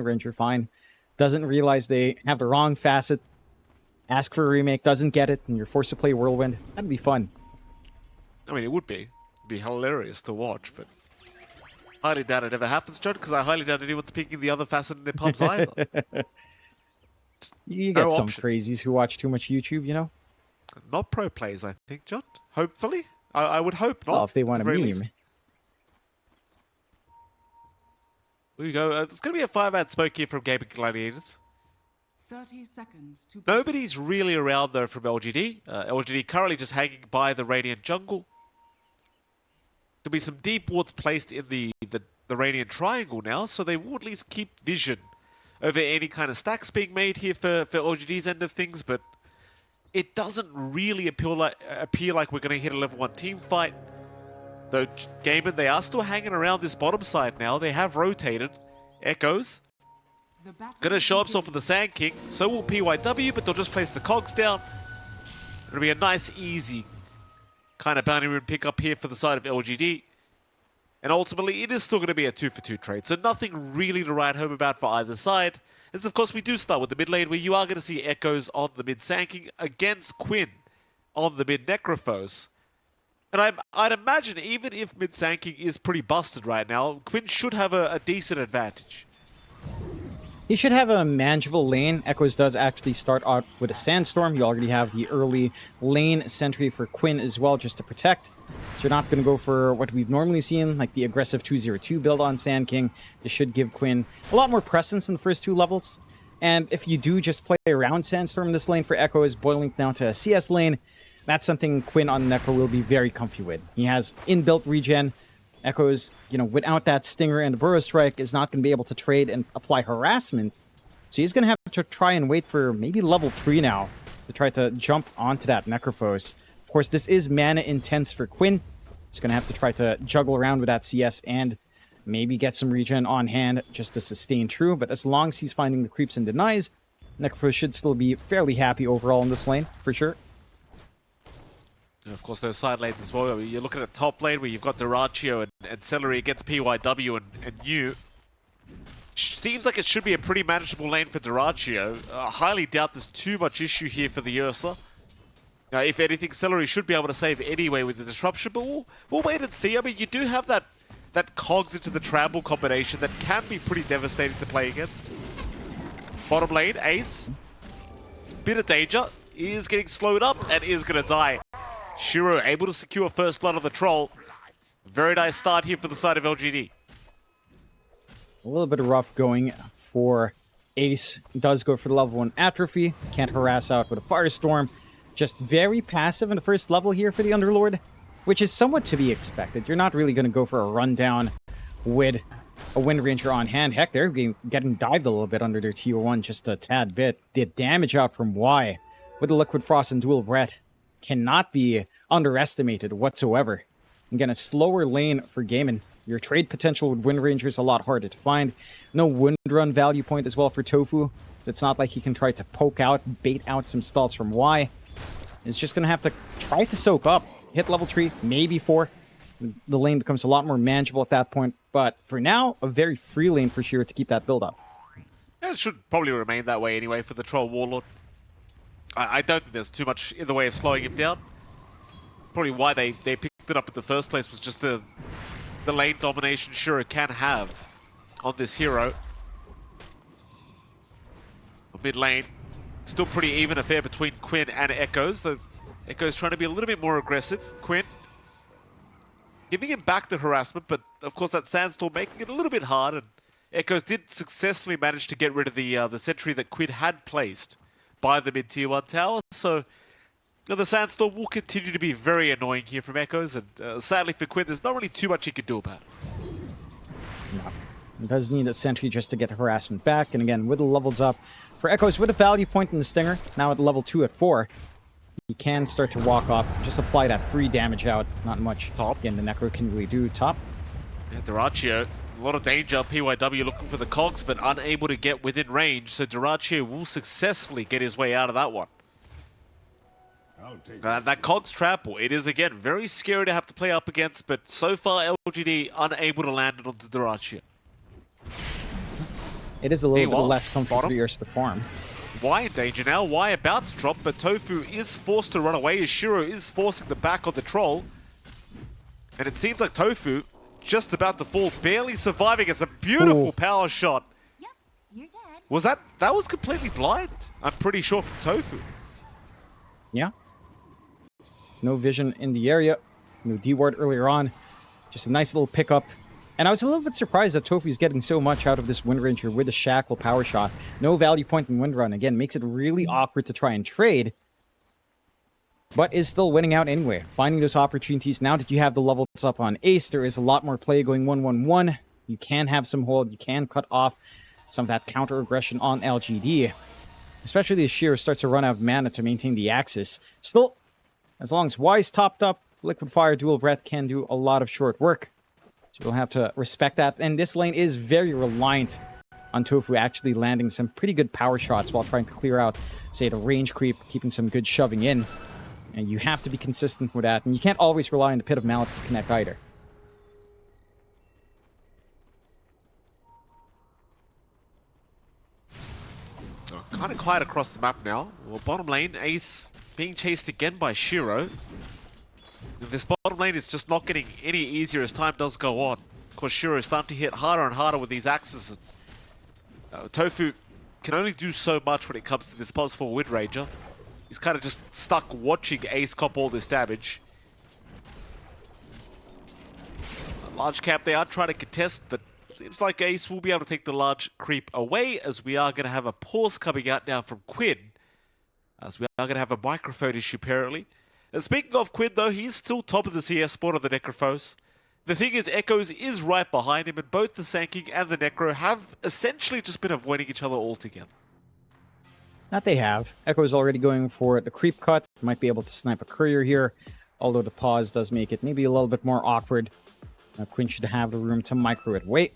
Wind Ranger, fine. Doesn't realize they have the wrong facet. Ask for a remake, doesn't get it, and you're forced to play Whirlwind. That'd be fun. I mean, it would be. It'd be hilarious to watch, but highly doubt it ever happens, John, because I highly doubt anyone's picking the other facet in their pubs either. You get No some option. crazies who watch too much YouTube, you know? Not pro players, I think, John. Hopefully. I would hope not. Well, if they want at a the very meme. least. Here we go. It's going to be a 5-man smoke here from Gaimin Gladiators. 30 seconds to Nobody's really around, though, from LGD. LGD currently just hanging by the Radiant jungle. There'll be some deep wards placed in the Radiant triangle now, so they will at least keep vision over any kind of stacks being made here for LGD's end of things, but it doesn't really appear like we're going to hit a level 1 team fight. Though Gaimin, they are still hanging around this bottom side now. They have rotated. Echoes gonna show himself for the Sand King. So will PYW, but they'll just place the cogs down. It'll be a nice, easy kind of bounty rune pickup here for the side of LGD. And ultimately, it is still going to be a 2-for-2 trade. So nothing really to write home about for either side. As of course, we do start with the mid lane, where you are going to see Echoes on the mid Sand King against Quinn on the mid Necrophos. And I'd imagine, even if mid Sand King is pretty busted right now, Quinn should have a decent advantage. He should have a manageable lane. Echoes does actually start out with a Sandstorm. You already have the early lane sentry for Quinn as well, just to protect. So you're not going to go for what we've normally seen, like the aggressive 202 build on Sand King. This should give Quinn a lot more presence in the first 2 levels. And if you do just play around Sandstorm in this lane for Echoes, boiling down to a CS lane, that's something Quinn on Necro will be very comfy with. He has inbuilt regen. Echoes, you know, without that Stinger and Burrow Strike, is not going to be able to trade and apply harassment. So he's going to have to try and wait for maybe level 3 now to try to jump onto that Necrophos. Of course, this is mana intense for Quinn. He's going to have to try to juggle around with that CS and maybe get some regen on hand just to sustain true. But as long as he's finding the creeps and denies, Necrophos should still be fairly happy overall in this lane, for sure. And of course, those side lanes as well. You're looking at top lane where you've got Dyrachio and Celery against PYW and you. Seems like it should be a pretty manageable lane for Dyrachio. I highly doubt there's too much issue here for the Ursa. Now, if anything, Celery should be able to save anyway with the disruption, but we'll wait and see. I mean, you do have that cogs into the Trample combination that can be pretty devastating to play against. Bottom lane, Ace. Bit of danger. Is getting slowed up and is going to die. Shiro able to secure first blood on the Troll. Very nice start here for the side of LGD. A little bit rough going for Ace. Does go for the level 1 Atrophy. Can't harass out with a Firestorm. Just very passive in the first level here for the Underlord, which is somewhat to be expected. You're not really going to go for a rundown with a Wind Ranger on hand. Heck, they're getting dived a little bit under their tier 1 just a tad bit. The damage out from Y with the Liquid Frost and Dual Breath cannot be underestimated whatsoever. Again, a slower lane for Gaimin. Your trade potential with Wind Ranger is a lot harder to find. No Wind Run value point as well for Tofu. So it's not like he can try to poke out, bait out some spells from Y. He's just going to have to try to soak up. Hit level 3, maybe 4. The lane becomes a lot more manageable at that point. But for now, a very free lane for Shiro to keep that build up. Yeah, it should probably remain that way anyway for the Troll Warlord. I don't think there's too much in the way of slowing him down. Probably why they picked it up in the first place was just the lane domination Shiro can have on this hero. Mid lane, still pretty even affair between Quinn and Echoes. The Echoes trying to be a little bit more aggressive. Quinn giving him back the harassment, but of course that Sandstorm making it a little bit hard, and Echoes did successfully manage to get rid of the sentry that Quinn had placed by the mid tier 1 tower. So the Sandstorm will continue to be very annoying here from Echoes, and sadly for Quinn, there's not really too much he can do about it. No. He does need a sentry just to get the harassment back, and again, with the levels up for Echoes with a value point in the Stinger, now at level 2 at 4, he can start to walk up, just apply that free damage out, not much. Top. Again, the Necro can really do top. Yeah, Dyrachio, a lot of danger. PYW looking for the cogs, but unable to get within range, so Dyrachio will successfully get his way out of that one. That cogs trample, it is again very scary to have to play up against, but so far LGD unable to land it onto Dyrachio. It is a little bit Meanwhile, less comfortable for bottom. yours to farm. Why in danger now? Why about to drop? But Tofu is forced to run away as Shiro is forcing the back on the troll. And it seems like Tofu just about to fall, barely surviving. It's a beautiful power shot. Yep, you're dead. Was that was completely blind? I'm pretty sure from Tofu. Yeah. No vision in the area. No D-ward earlier on. Just a nice little pickup. And I was a little bit surprised that Tofu's getting so much out of this Wind Ranger with a Shackle power shot. No value point in Wind Run. Again, makes it really awkward to try and trade. But is still winning out anyway. Finding those opportunities. Now that you have the levels up on Ace, there is a lot more play going 1-1-1. You can have some hold. You can cut off some of that counter aggression on LGD. Especially as Shiro starts to run out of mana to maintain the axis. Still, as long as Wise topped up, Liquid Fire Dual Breath can do a lot of short work. So you'll have to respect that. And this lane is very reliant on Tofu actually landing some pretty good power shots while trying to clear out, say, the range creep, keeping some good shoving in. And you have to be consistent with that. And you can't always rely on the Pit of Malice to connect either. Kind of quiet across the map now. Well, bottom lane, Ace being chased again by Shiro. This bottom lane is just not getting any easier as time does go on. Of course, Shiro is starting to hit harder and harder with these axes. Tofu can only do so much when it comes to this +4 Wind Ranger. He's kind of just stuck watching Ace cop all this damage. A large cap they are trying to contest, but seems like Ace will be able to take the large creep away, as we are going to have a pause coming out now from Quinn. As we are going to have a microphone issue, apparently. And speaking of Quinn, though, he's still top of the CS spot on the Necrophos. The thing is, Echoes is right behind him, and both the Sanking and the Necro have essentially just been avoiding each other altogether. That they have. Echo's already going for the creep cut. Might be able to snipe a courier here, although the pause does make it maybe a little bit more awkward. Quinn should have the room to micro it. Wait.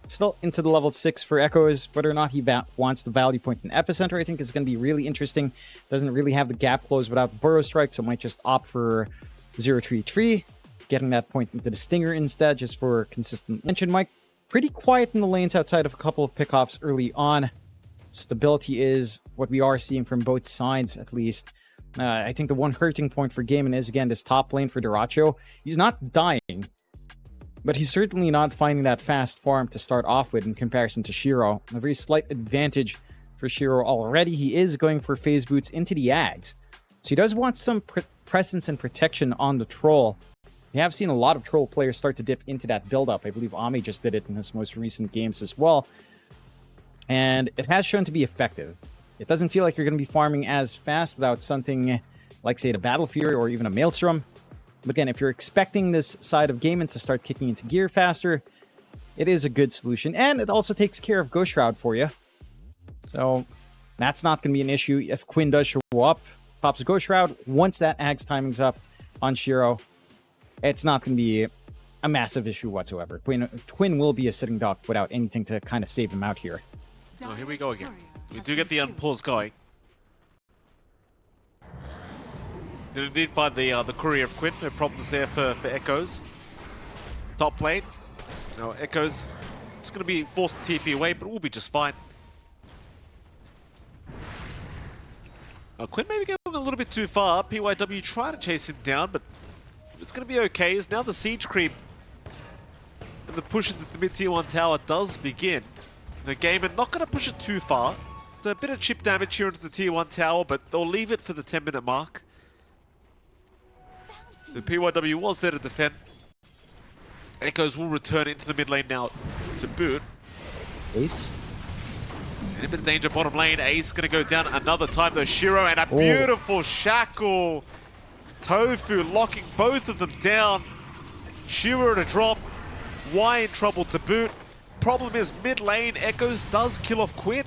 Still into the level 6 for Echoes. Whether or not he wants the value point in Epicenter, I think is going to be really interesting. Doesn't really have the gap close without Burrow Strike, so might just opt for 0-3-3. Getting that point into the Stinger instead, just for consistent mention. Mike, pretty quiet in the lanes outside of a couple of pickoffs early on. Stability is what we are seeing from both sides, at least. I think the one hurting point for Gaimin is, again, this top lane for Duracho. He's not dying, but he's certainly not finding that fast farm to start off with in comparison to Shiro. A very slight advantage for Shiro already. He is going for phase boots into the Ags. So he does want some presence and protection on the Troll. We have seen a lot of Troll players start to dip into that build-up. I believe Ami just did it in his most recent games as well. And it has shown to be effective. It doesn't feel like you're going to be farming as fast without something like, say, the Battle Fury or even a Maelstrom. But again, if you're expecting this side of Gaimin to start kicking into gear faster, it is a good solution. And it also takes care of Ghost Shroud for you. So that's not going to be an issue if Quinn does show up. Pops a Ghost Shroud. Once that Ag's timing's up on Shiro, it's not going to be a massive issue whatsoever. Quinn will be a sitting duck without anything to kind of save him out here. Oh, here we go again. We do get the unpause going. Did indeed find the courier of Quinn. No problems there for Echoes. Top lane. Now Echoes just going to be forced to TP away, but we'll be just fine. Quinn maybe going a little bit too far. PYW trying to chase him down, but it's going to be okay. As now the siege creep and the push into the mid-tier 1 tower does begin. The Gaimin not going to push it too far. It's a bit of chip damage here into the tier 1 tower, but they'll leave it for the 10-minute mark. The PYW was there to defend. Echoes will return into the mid lane now to boot. Ace. In a bit of danger bottom lane. Ace going to go down another time though. Shiro and a beautiful shackle. Tofu locking both of them down. Shiro at a drop. Y in trouble to boot. Problem is mid lane, Echoes does kill off Quinn.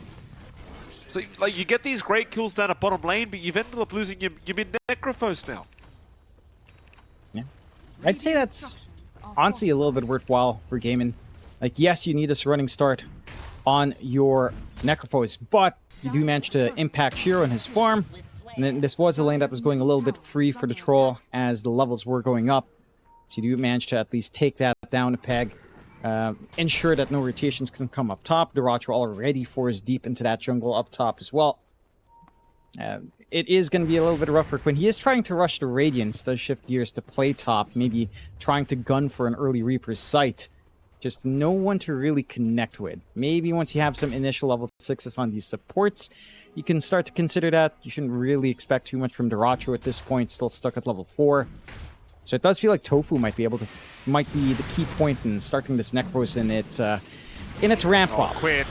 So like you get these great kills down at bottom lane, but you've ended up losing your mid Necrophos now. Yeah. I'd say that's honestly a little bit worthwhile for Gaimin. Like, yes, you need this running start on your Necrophos, but you do manage to impact Shiro and his farm. And then this was a lane that was going a little bit free for the Troll as the levels were going up. So you do manage to at least take that down a peg. ensure that no rotations can come up top. Dota2 already forced deep into that jungle up top as well. It is going to be a little bit rough for Quinn. He is trying to rush the Radiance, does shift gears to play top, maybe trying to gun for an early Reaper's Sight. Just no one to really connect with. Maybe once you have some initial level 6s on these supports, you can start to consider that. You shouldn't really expect too much from Dota2 at this point, still stuck at level 4. So it does feel like Tofu might be the key point in starting this Necros in its ramp up. Quinn,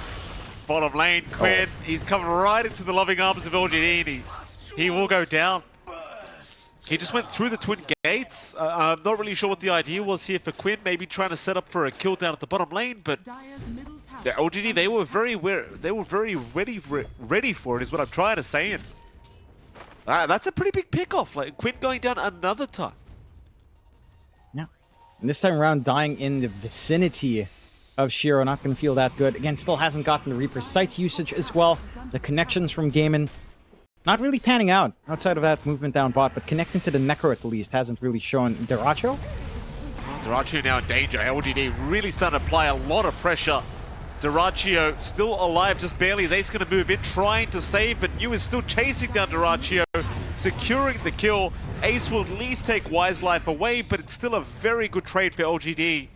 bottom lane, Quinn. He's coming right into the loving arms of LGD, and he will go down. He just went through the twin gates. I'm not really sure what the idea was here for Quinn. Maybe trying to set up for a kill down at the bottom lane, but the LGD, they were very ready for it, is what I'm trying to say. And that's a pretty big pickoff. Like Quinn going down another time. Yeah, and this time around, dying in the vicinity of Shiro, not going to feel that good. Again, still hasn't gotten the Reaper's Sight usage as well. The connections from Gaimin not really panning out outside of that movement down bot, but connecting to the Necro at least hasn't really shown. Dota2? Dota2 now in danger. LGD really starting to apply a lot of pressure. Dota2 still alive, just barely. Is Ace going to move in, trying to save, but New is still chasing down Dota2, securing the kill. Ace will at least take Wise Life away, but it's still a very good trade for LGD.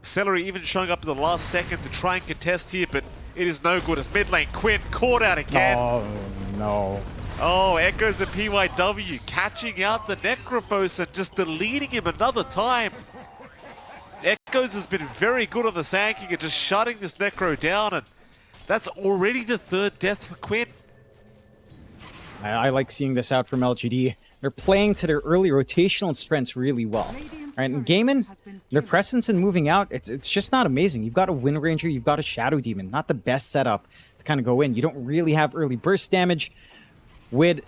Celery even showing up in the last second to try and contest here, but it is no good. As mid lane, Quinn caught out again. Oh, no. Oh, Echoes and PYW catching out the Necrophos and just deleting him another time. Echoes has been very good on the Sanking and just shutting this Necro down, and that's already the third death for Quinn. I like seeing this out from LGD. They're playing to their early rotational strengths really well. Right, and Gaimin, their presence in moving out, it's just not amazing. You've got a Wind Ranger, you've got a Shadow Demon. Not the best setup to kind of go in. You don't really have early burst damage with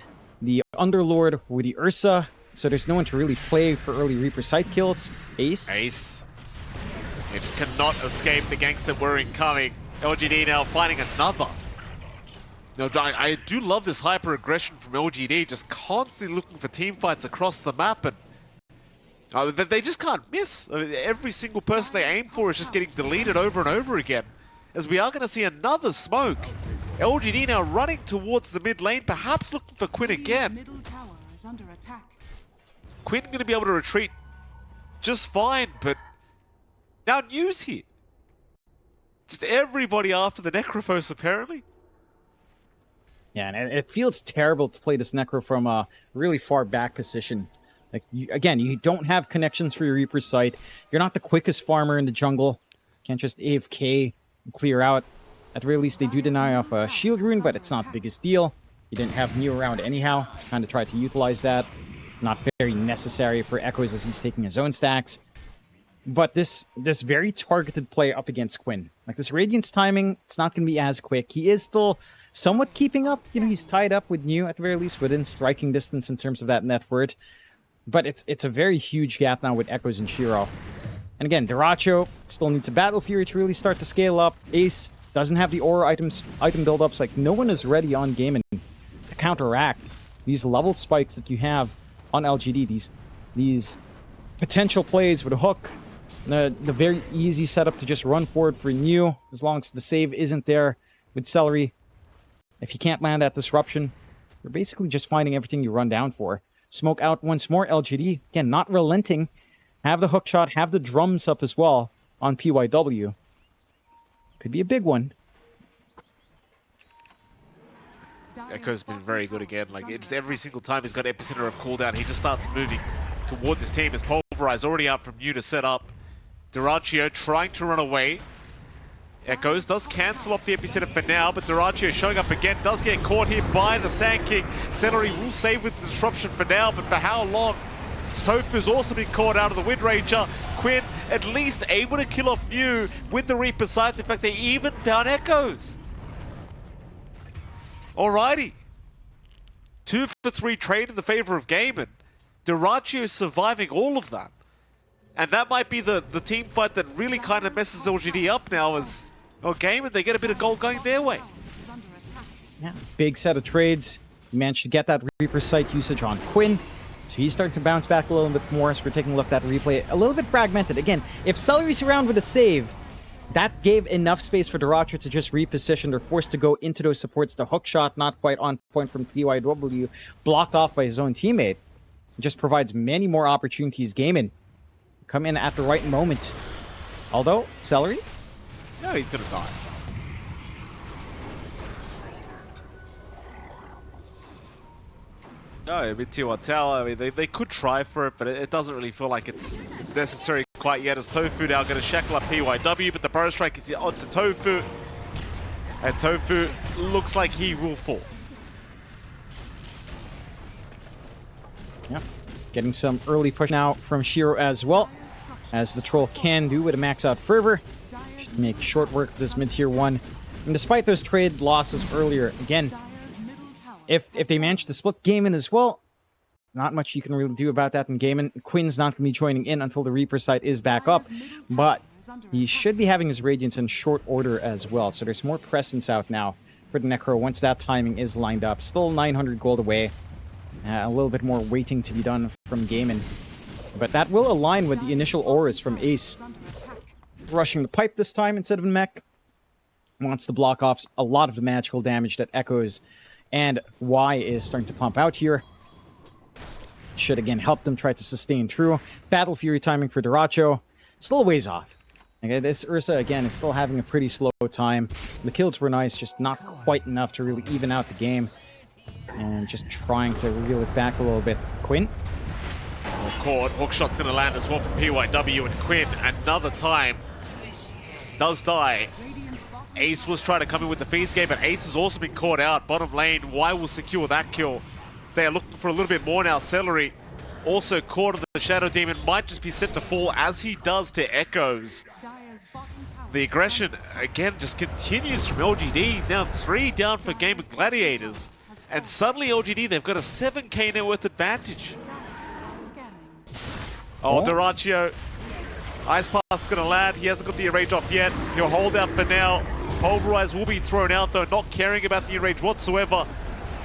the Underlord, with the Ursa, so there's no one to really play for early Reaper Sight kills. Ace. They just cannot escape the ganks that were incoming. LGD now finding another. No, I do love this hyper aggression from LGD, just constantly looking for team fights across the map, and they just can't miss. I mean, every single person they aim for is just getting deleted over and over again. As we are going to see another smoke. LGD now running towards the mid lane, perhaps looking for Quinn again. Quinn going to be able to retreat just fine, but now News here. Just everybody after the Necrophos, apparently. Yeah, and it feels terrible to play this Necro from a really far back position. Like, again, you don't have connections for your Reaper's Sight. You're not the quickest farmer in the jungle. Can't just AFK and clear out. At the very least, they do deny off a shield rune, but it's not the biggest deal. You didn't have Neo around anyhow. Kind of tried to utilize that. Not very necessary for Echoes as he's taking his own stacks. But this very targeted play up against Quinn. Like, this Radiance timing, it's not going to be as quick. He is still somewhat keeping up. You know, he's tied up with Neo, at the very least, within striking distance in terms of that net worth. But it's a very huge gap now with Echoes and Shiro. And again, Dota2 still needs a Battle Fury to really start to scale up. Ace doesn't have the aura item buildups. Like, no one is ready on Gaimin to counteract these level spikes that you have on LGD. These potential plays with a hook. The very easy setup to just run forward for New, as long as the save isn't there with Celery. If you can't land that disruption, you're basically just finding everything you run down for. Smoke out once more, LGD. Again, not relenting. Have the hook shot, have the drums up as well on PYW. Could be a big one. Echo's been very good again. Like, it's every single time he's got epicenter of cooldown, he just starts moving towards his team. As Pulverize already out from New to set up. Dota2 trying to run away. Echoes does cancel off the epicenter for now, but Dota2 showing up again, does get caught here by the Sand King. Celery will save with the disruption for now, but for how long? Tofu's also been caught out of the Wind Ranger. Quinn at least able to kill off New with the Reaper Sight. In fact, they even found Echoes. Alrighty. 2 for 3 trade in the favor of Gaimin. Dota2 surviving all of that. And that might be the team fight that really kind of messes LGD up now, as Gaimin, they get a bit of gold going their way. Yeah, big set of trades. You managed to get that Reaper Sight usage on Quinn. So he's starting to bounce back a little bit more. So we're taking a look at that replay. A little bit fragmented. Again, if Celery's around with a save, that gave enough space for Dota to just reposition. They're forced to go into those supports. The hook shot, not quite on point from PYW, blocked off by his own teammate. It just provides many more opportunities. Gaimin come in at the right moment. Although, Celery? No, he's going to die. No, I mean, Tier 1 Tower, I mean, they could try for it, but it doesn't really feel like it's necessary quite yet, as Tofu now going to shackle up PYW, but the Burrow Strike is onto Tofu, and Tofu looks like he will fall. Yeah, getting some early push now from Shiro as well, as the Troll can do with a max out Fervor. Should make short work for this mid-tier 1. And despite those trade losses earlier, again, if they manage to split Gaimin as well, not much you can really do about that in Gaimin. Quinn's not going to be joining in until the Reaper site is back up, but he should be having his Radiance in short order as well. So there's more presence out now for the Necro once that timing is lined up. Still 900 gold away. A little bit more waiting to be done from Gaimin. But that will align with the initial auras from Ace. Rushing the pipe this time instead of mech. Wants to block off a lot of the magical damage that Echoes and Y is starting to pump out here. Should again help them try to sustain true. Battle Fury timing for Duracho. Still a ways off. Okay, this Ursa again is still having a pretty slow time. The kills were nice, just not quite enough to really even out the game. And just trying to reel it back a little bit. Quinn? Well, caught. Hookshot's going to land as well from PYW, and Quinn another time does die. Ace was trying to come in with the feeds game, but Ace has also been caught out. Bottom lane, Y will secure that kill. They are looking for a little bit more now. Celery also caught in the Shadow Demon, might just be set to fall as he does to Echoes. The aggression, again, just continues from LGD. Now 3 down for Gaimin Gladiators. And suddenly LGD, they've got a 7k net worth advantage. Oh, Duracho. Ice Path's going to land. He hasn't got the enrage off yet. He'll hold out for now. Pulverize will be thrown out, though, not caring about the enrage whatsoever.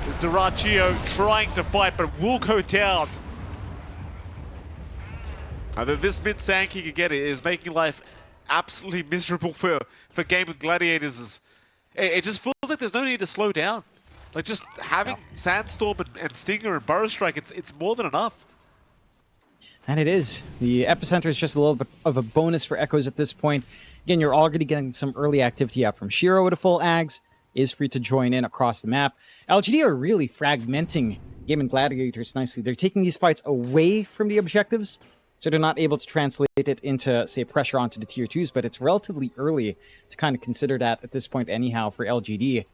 Is Duracho trying to fight, but will go down. This mid-sanking again is making life absolutely miserable for Gaimin Gladiators. It just feels like there's no need to slow down. Like, just having Sandstorm and Stinger and Burrow Strike, it's more than enough. And it is. The epicenter is just a little bit of a bonus for Echoes at this point. Again, you're already getting some early activity out from Shiro with a full Ags. Is free to join in across the map. LGD are really fragmenting Gaimin Gladiators nicely. They're taking these fights away from the objectives, so they're not able to translate it into, say, pressure onto the tier 2s, but it's relatively early to kind of consider that at this point anyhow for LGD.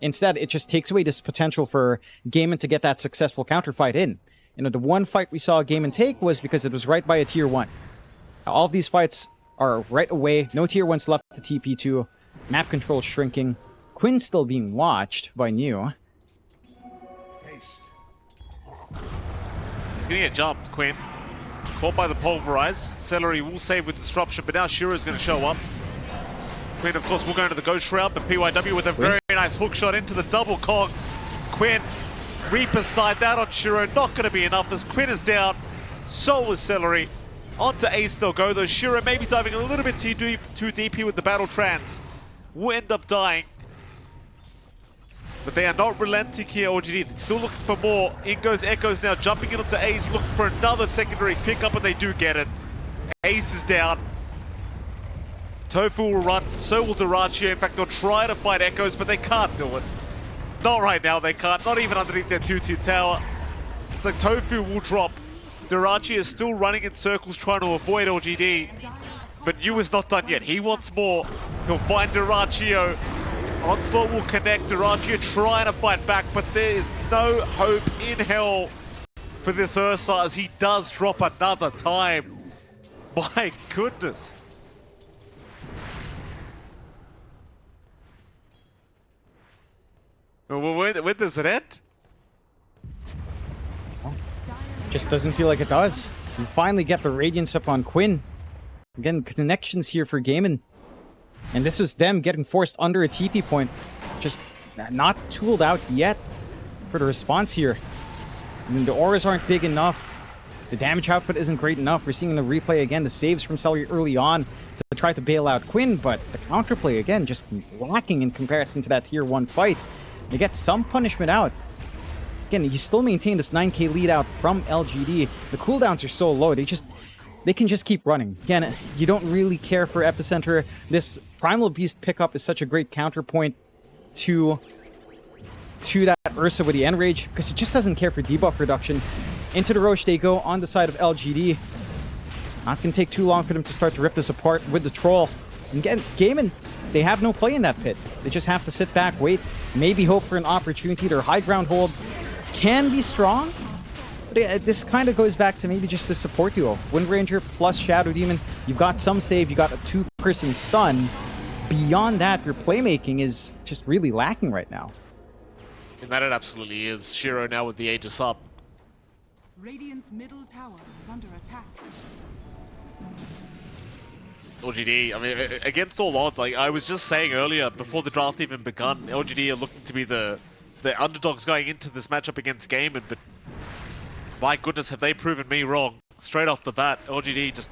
Instead, it just takes away this potential for Gaimin to get that successful counterfight in. You know, the one fight we saw Gaimin take was because it was right by a tier 1. Now, all of these fights are right away. No tier 1s left to TP2. Map control shrinking. Quinn still being watched by New. He's going to get jumped, Quinn. Caught by the Pulverize. Celery will save with Disruption, but now Shiro's going to show up. Quinn, of course, will go into the Ghost Shroud, but PYW with a very nice hook shot into the double cogs. Quinn, Reaper side that on Shiro, not going to be enough as Quinn is down. So is Celery. Onto Ace they'll go, though Shiro maybe diving a little bit too deep here with the Battle Trance. Will end up dying. But they are not relenting here, LGD. They're still looking for more. In goes Echoes now, jumping in onto Ace, looking for another secondary pickup, and they do get it. Ace is down. Tofu will run, so will Duracho. In fact, they'll try to fight Echoes, but they can't do it. Not right now, they can't. Not even underneath their 2-2 tower. It's like Tofu will drop. Duracho is still running in circles trying to avoid LGD. But Yu is not done yet. He wants more. He'll find Duracho. Onslaught will connect. Duracho trying to fight back, but there is no hope in hell for this Ursa as he does drop another time. My goodness. When does it end? Just doesn't feel like it does. You finally get the Radiance up on Quinn. Again, connections here for Gaimin. And this is them getting forced under a TP point. Just not tooled out yet for the response here. I mean, the auras aren't big enough. The damage output isn't great enough. We're seeing the replay again, the saves from Celery early on to try to bail out Quinn, but the counterplay again just lacking in comparison to that tier 1 fight. You get some punishment out. Again, you still maintain this 9k lead out from LGD. The cooldowns are so low, they can just keep running. Again, you don't really care for Epicenter. This Primal Beast pickup is such a great counterpoint to that Ursa with the Enrage, because it just doesn't care for debuff reduction. Into the Roche they go on the side of LGD. Not going to take too long for them to start to rip this apart with the Troll. And again, Gaimin, they have no play in that pit. They just have to sit back, wait, maybe hope for an opportunity. Their high ground hold can be strong. But this kind of goes back to maybe just the support duo. Wind Ranger plus Shadow Demon. You've got some save, you got a 2-person stun. Beyond that, their playmaking is just really lacking right now. And that it absolutely is. Shiro now with the Aegis up. Radiant's middle tower is under attack. LGD, I mean, against all odds, like I was just saying earlier, before the draft even begun, LGD are looking to be the underdogs going into this matchup against Gaimin, but my goodness, have they proven me wrong. Straight off the bat, LGD just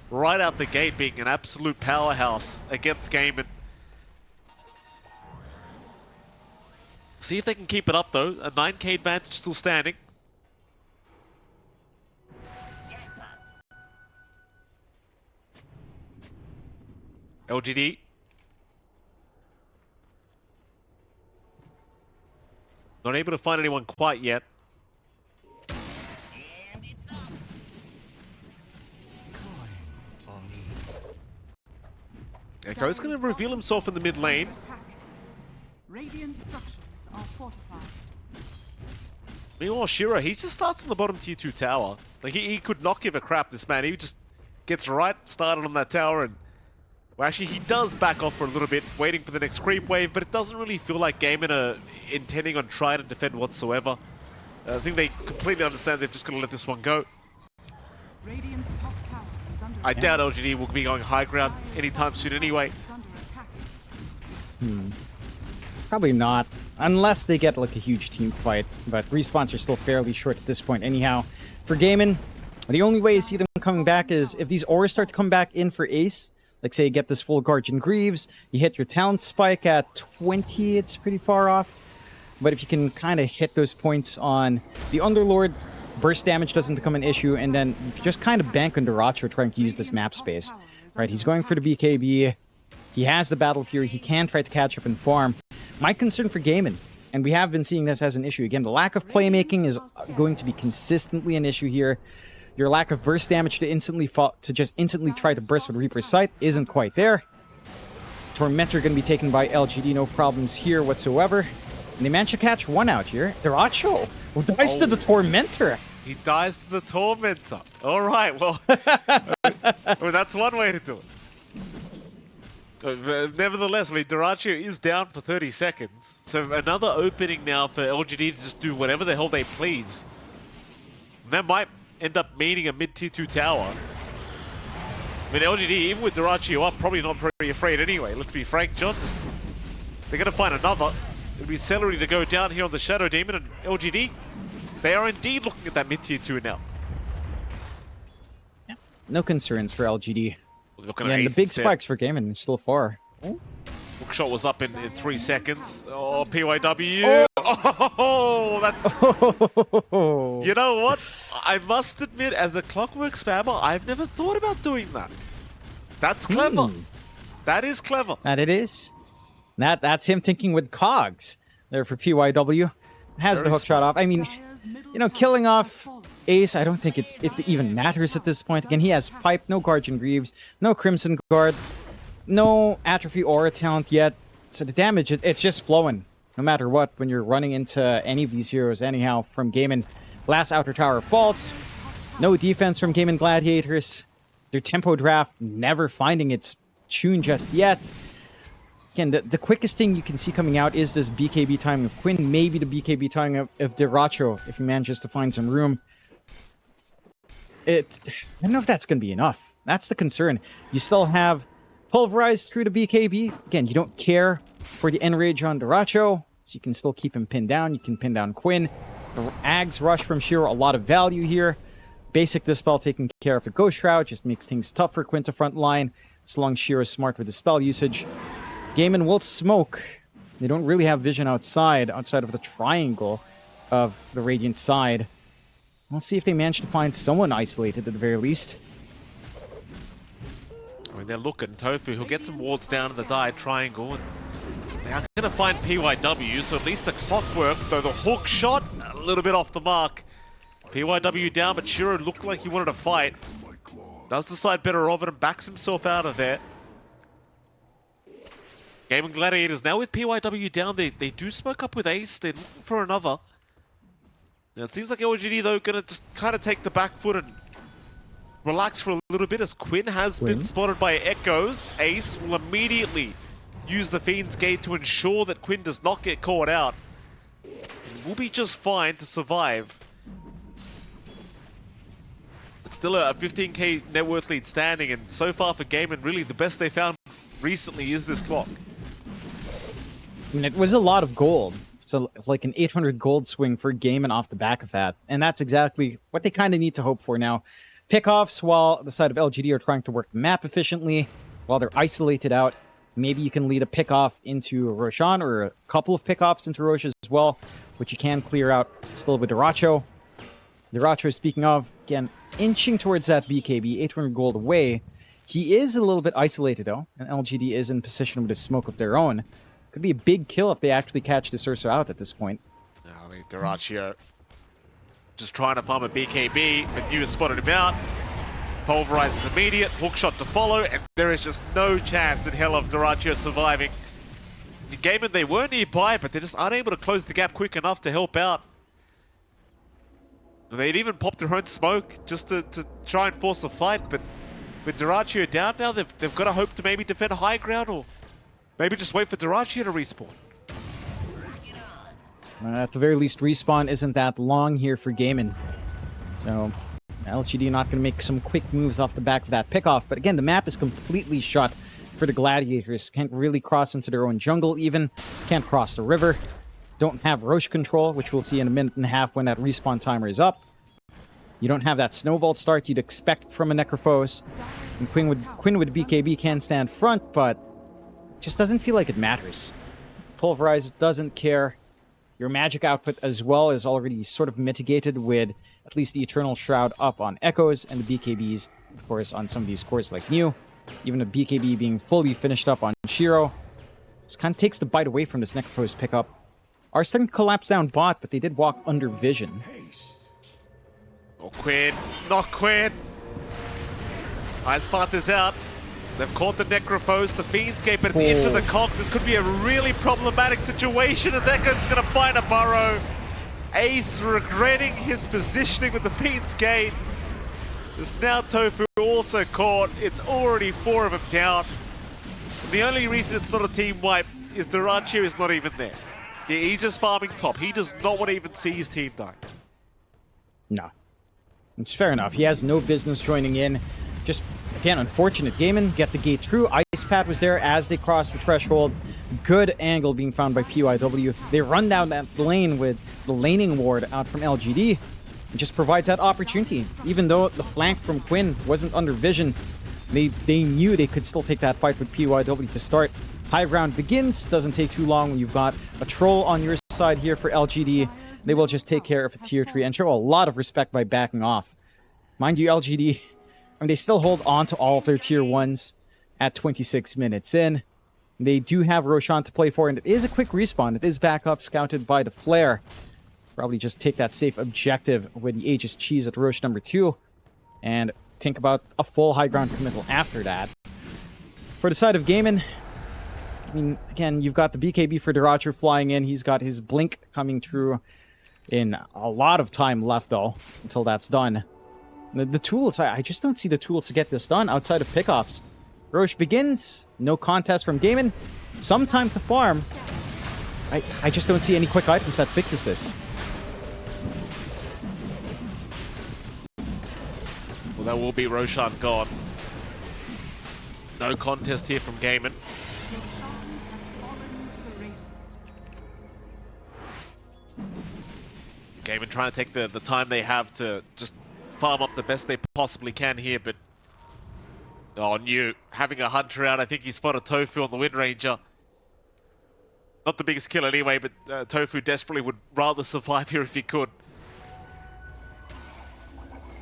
right out the gate being an absolute powerhouse against Gaimin. See if they can keep it up though. A 9k advantage still standing. LGD. Not able to find anyone quite yet. Echo's going to reveal himself in the mid lane. Radiant structures are fortified. Meanwhile, Shiro, he just starts on the bottom tier 2 tower. Like he could not give a crap, this man. He just gets right started on that tower and... Well, actually, he does back off for a little bit, waiting for the next creep wave, but it doesn't really feel like Gaimin are intending on trying to defend whatsoever. I think they completely understand they're just going to let this one go. Radiant's top tower is under I doubt LGD will be going high ground anytime soon anyway. Probably not, unless they get like a huge team fight, but respawns are still fairly short at this point anyhow. For Gaimin, the only way you see them coming back is if these auras start to come back in for Ace. Like say you get this full Guardian Greaves, you hit your talent spike at 20, it's pretty far off. But if you can kind of hit those points on the Underlord, burst damage doesn't become an issue, and then you just kind of bank on Duracho trying to use this map space. Right, he's going for the BKB, he has the Battle Fury, he can try to catch up and farm. My concern for Gaimin, and we have been seeing this as an issue, again, the lack of playmaking is going to be consistently an issue here. Your lack of burst damage to just instantly try to burst with Reaper's Sight isn't quite there. Tormentor going to be taken by LGD, no problems here whatsoever. And they managed to catch one out here. Duracho dies to the Tormentor. He dies to the Tormentor. All right, well, well that's one way to do it. Nevertheless, I mean, Duracho is down for 30 seconds. So another opening now for LGD to just do whatever the hell they please. And that might end up meaning a mid-tier 2 tower. I mean, LGD, even with Duracho up, probably not very afraid anyway. Let's be frank, John. They're going to find another. It'll be Celery to go down here on the Shadow Demon, and LGD, they are indeed looking at that mid-tier 2 now. Yeah, no concerns for LGD. Looking Yeah, at and the big spikes for Gaimin is still far. Hookshot was up in 3 seconds. Oh, PYW. Oh, that's... You know what? I must admit, as a Clockwork spammer, I've never thought about doing that. That's clever. That is clever. That it is. That's him thinking with cogs there for PYW. Has Very the hookshot off. I mean, you know, killing off Ace, I don't think it even matters at this point. Again, he has Pipe, no Guardian Greaves, no Crimson Guard, no Atrophy Aura talent yet. So the damage, it's just flowing. No matter what, when you're running into any of these heroes anyhow from Gaimin. Last outer tower falls. No defense from Gaimin Gladiators. Their tempo draft never finding its tune just yet. Again, the quickest thing you can see coming out is this BKB timing of Quinn, maybe the BKB timing of Duracho, if he manages to find some room. I don't know if that's going to be enough. That's the concern. You still have Pulverized through the BKB. Again, you don't care for the Enrage on Duracho, so you can still keep him pinned down. You can pin down Quinn. The Ags Rush from Shiro, a lot of value here. basic Dispel taking care of the Ghost Shroud just makes things tough for Quinn to front line, as long as Shiro's smart with the spell usage. Gaimin will smoke. They don't really have vision outside of the triangle of the Radiant side. Let's see if they manage to find someone isolated at the very least. I mean, they're looking. Tofu, who'll get some wards down in the die triangle. And they are going to find PYW, so at least the clockwork, though the hook shot, a little bit off the mark. PYW down, but Shiro looked like he wanted to fight. Does decide better of it and backs himself out of there. Gaimin Gladiators now with PYW down. They do smoke up with Ace. They're looking for another. Now it seems like LGD, though, going to just kind of take the back foot and relax for a little bit, as Quinn has been spotted by Echoes. Ace will immediately use the Fiend's Gate to ensure that Quinn does not get caught out. And will be just fine to survive. It's still a 15k net worth lead standing, and so far for Gaimin, really the best they found recently is this clock. I mean, it was a lot of gold. So like an 800 gold swing for Gaimin off the back of that. And that's exactly what they kind of need to hope for now. Pickoffs, while the side of LGD are trying to work the map efficiently, while they're isolated out. Maybe you can lead a pickoff into Roshan, or a couple of pickoffs into Roche as well, which you can clear out still with Duracho. Duracho, speaking of, again, inching towards that BKB, 800 gold away. He is a little bit isolated though, and LGD is in position with a smoke of their own. Could be a big kill if they actually catch the Ursa out at this point. I mean, Duracho just trying to farm a BKB, but you spotted him out. Pulverizes immediate, hookshot to follow, and there is just no chance in hell of Duracho surviving. In Gaimin, they were nearby, but they're just unable to close the gap quick enough to help out. They'd even popped their own smoke just to try and force a fight, but with Duracho down now, they've got to hope to maybe defend high ground, or maybe just wait for Duracho to respawn. At the very least, respawn isn't that long here for Gaimin. So LGD not going to make some quick moves off the back of that pickoff. But again, the map is completely shut for the Gladiators. Can't really cross into their own jungle even. Can't cross the river. Don't have Roche control, which we'll see in a minute and a half when that respawn timer is up. You don't have that snowball start you'd expect from a Necrophos. And Quinn with BKB can stand front, but just doesn't feel like it matters. Pulverize doesn't care. Your magic output as well is already sort of mitigated with at least the Eternal Shroud up on Echoes, and the BKBs, of course, on some of these cores like New. Even a BKB being fully finished up on Shiro. Just kind of takes the bite away from this Necrophos pickup. Are starting to collapse down bot, but they did walk under vision. Oh, Quinn. Not Quinn. Ice Path is out. They've caught the Necrophos, the Fiend's Gate, but it's into the Cogs. This could be a really problematic situation, as Echoes is going to find a burrow. Ace regretting his positioning with the Fiend's Gate. There's now Tofu also caught. It's already 4 of them down. And the only reason it's not a team wipe is Duracho is not even there. Yeah, he's just farming top. He does not want to even see his team die. No. It's fair enough. He has no business joining in. Just, again, unfortunate. Gaimin get the gate through. Ice Pad was there as they crossed the threshold. Good angle being found by PYW. They run down that lane with the laning ward out from LGD. It just provides that opportunity. Even though the flank from Quinn wasn't under vision, they knew they could still take that fight with PYW to start. High ground begins. Doesn't take too long when you've got a troll on your side here for LGD. They will just take care of a tier 3 and show a lot of respect by backing off. Mind you, LGD, I mean, they still hold on to all of their tier 1s at 26 minutes in. They do have Roshan to play for, and it is a quick respawn. It is back up, scouted by the Flare. Probably just take that safe objective with the Aegis Cheese at Roche number 2, and think about a full high ground committal after that. For the side of Gaimin, I mean, again, you've got the BKB for Duracho flying in. He's got his blink coming through in a lot of time left, though, until that's done. The tools, I just don't see the tools to get this done outside of pickoffs. Roche begins. No contest from Gaimin. Some time to farm. I just don't see any quick items that fixes this. Well, that will be Roshan gone. No contest here from Gaimin. Roshan has fallen to the Radiant. Gaimin trying to take the time they have to just farm up the best they possibly can here, but... Oh, New having a hunter out. I think he spotted Tofu on the Wind Ranger. Not the biggest kill anyway, but Tofu desperately would rather survive here if he could.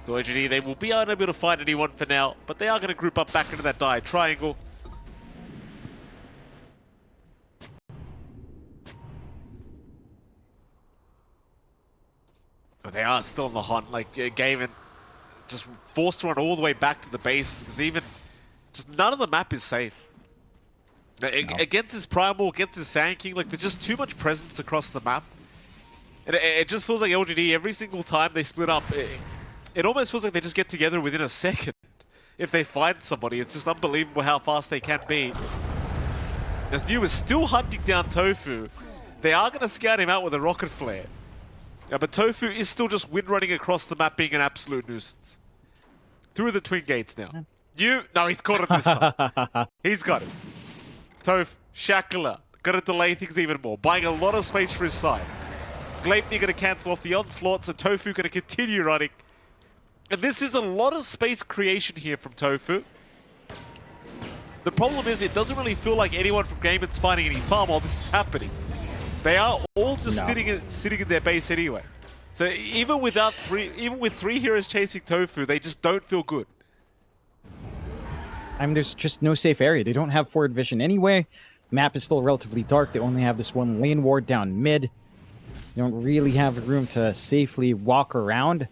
The LGD, they will be unable to find anyone for now, but they are going to group up back into that triangle. But they are still on the hunt. Like, Gaimin just forced to run all the way back to the base because even just none of the map is safe. No. Against his Primal, against his Sand King, like, there's just too much presence across the map. And it just feels like LGD, every single time they split up, it almost feels like they just get together within a second. If they find somebody, it's just unbelievable how fast they can be. As New is still hunting down Tofu, they are going to scout him out with a rocket flare. Yeah, but Tofu is still just wind running across the map, being an absolute nuisance. Through the twin gates now. No, he's caught him this time. He's got him. Tofu, Shackler, gonna delay things even more, buying a lot of space for his side. Gleipnir gonna cancel off the onslaught, so Tofu gonna continue running. And this is a lot of space creation here from Tofu. The problem is it doesn't really feel like anyone from Gaimin's finding any farm while this is happening. They are all just sitting in their base anyway. So even with three heroes chasing Tofu, they just don't feel good. I mean, there's just no safe area. They don't have forward vision anyway. Map is still relatively dark. They only have this one lane ward down mid. They don't really have the room to safely walk around.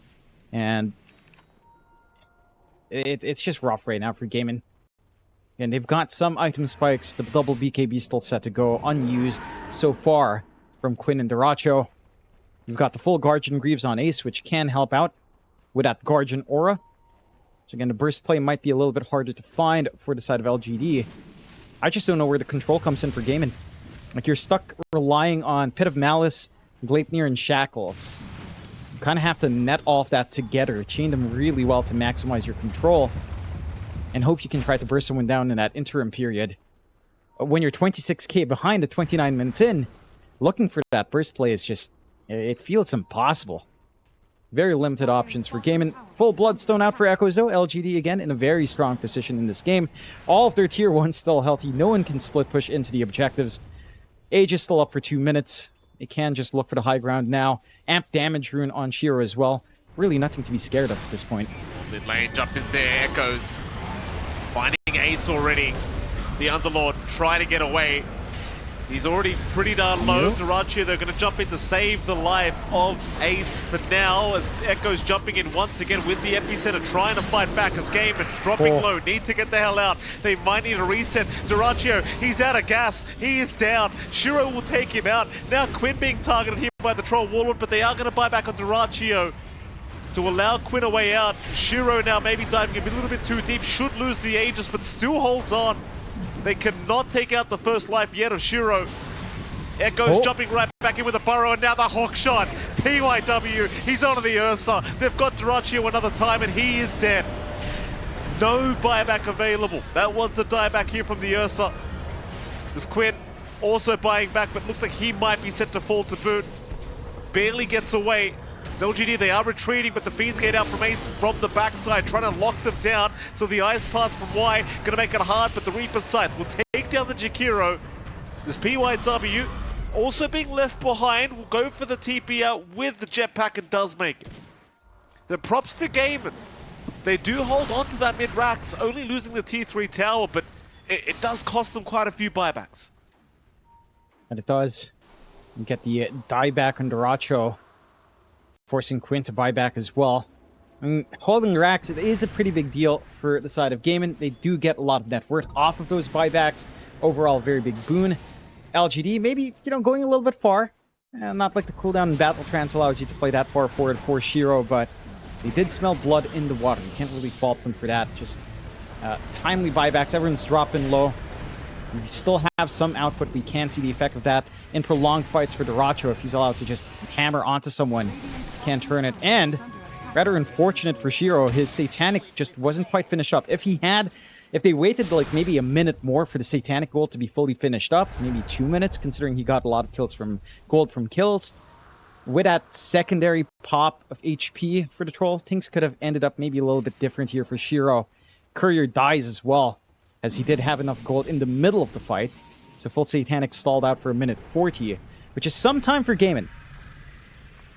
And it's just rough right now for Gaimin. And they've got some item spikes. The double BKB still set to go, unused so far from Quinn and Duracho. You've got the full Guardian Greaves on Ace, which can help out with that Guardian Aura. So again, the burst play might be a little bit harder to find for the side of LGD. I just don't know where the control comes in for Gaimin. Like, you're stuck relying on Pit of Malice, Gleipnir, and Shackles. You kind of have to net all of that together, chain them really well to maximize your control, and hope you can try to burst someone down in that interim period. When you're 26k behind at 29 minutes in, looking for that burst play is just... it feels impossible. Very limited options for Gaimin. Full Bloodstone out for Echoes, though. LGD, again, in a very strong position in this game. All of their tier 1s still healthy. No one can split push into the objectives. Age is still up for 2 minutes. They can just look for the high ground now. Amp damage rune on Shiro as well. Really nothing to be scared of at this point. Mid lane jump is there. Echoes finding Ace already. The Underlord trying to get away. He's already pretty darn low. Duracho, they're going to jump in to save the life of Ace for now, as Echo's jumping in once again with the epicenter, trying to fight back as Gaimin dropping low, need to get the hell out. They might need a reset. Duracho, he's out of gas, he is down. Shiro will take him out. Now Quinn being targeted here by the Troll Warlord, but they are going to buy back on Duracho to allow Quinn a way out. Shiro now maybe diving a little bit too deep, should lose the Aegis, but still holds on. They cannot take out the first life yet of Shiro. Echo's jumping right back in with a burrow, and now the Hawk shot. PYW, he's onto the Ursa. They've got Duracho another time, and he is dead. No buyback available. That was the dieback here from the Ursa. This Quinn also buying back, but looks like he might be set to fall to boot. Barely gets away. LGD, they are retreating, but the Fiends get out from Ace from the backside, trying to lock them down. So the Ice Path from Y gonna make it hard, but the Reaper Scythe will take down the Jakiro. This PYW also being left behind, will go for the TP out with the jetpack and does make it. The props to Gaimin. They do hold on to that mid-racks, only losing the T3 tower, but it does cost them quite a few buybacks. And it does. You get the dieback on Duracho, forcing Quinn to buy back as well. I mean, holding racks, it is a pretty big deal for the side of Gaimin. They do get a lot of net worth off of those buybacks. Overall, very big boon. LGD, maybe, you know, going a little bit far. Not like the cooldown in Battle Trance allows you to play that far forward for Shiro, but they did smell blood in the water. You can't really fault them for that. Just timely buybacks. Everyone's dropping low. We still have some output. We can see the effect of that in prolonged fights for Duracho. If he's allowed to just hammer onto someone, can turn it. And rather unfortunate for Shiro, his Satanic just wasn't quite finished up. If they waited like maybe a minute more for the Satanic gold to be fully finished up, maybe 2 minutes, considering he got a lot of kills from gold from kills, with that secondary pop of HP for the troll, things could have ended up maybe a little bit different here for Shiro. Courier dies as well, as he did have enough gold in the middle of the fight. So Full Satanic stalled out for a minute 40, which is some time for Gaimin.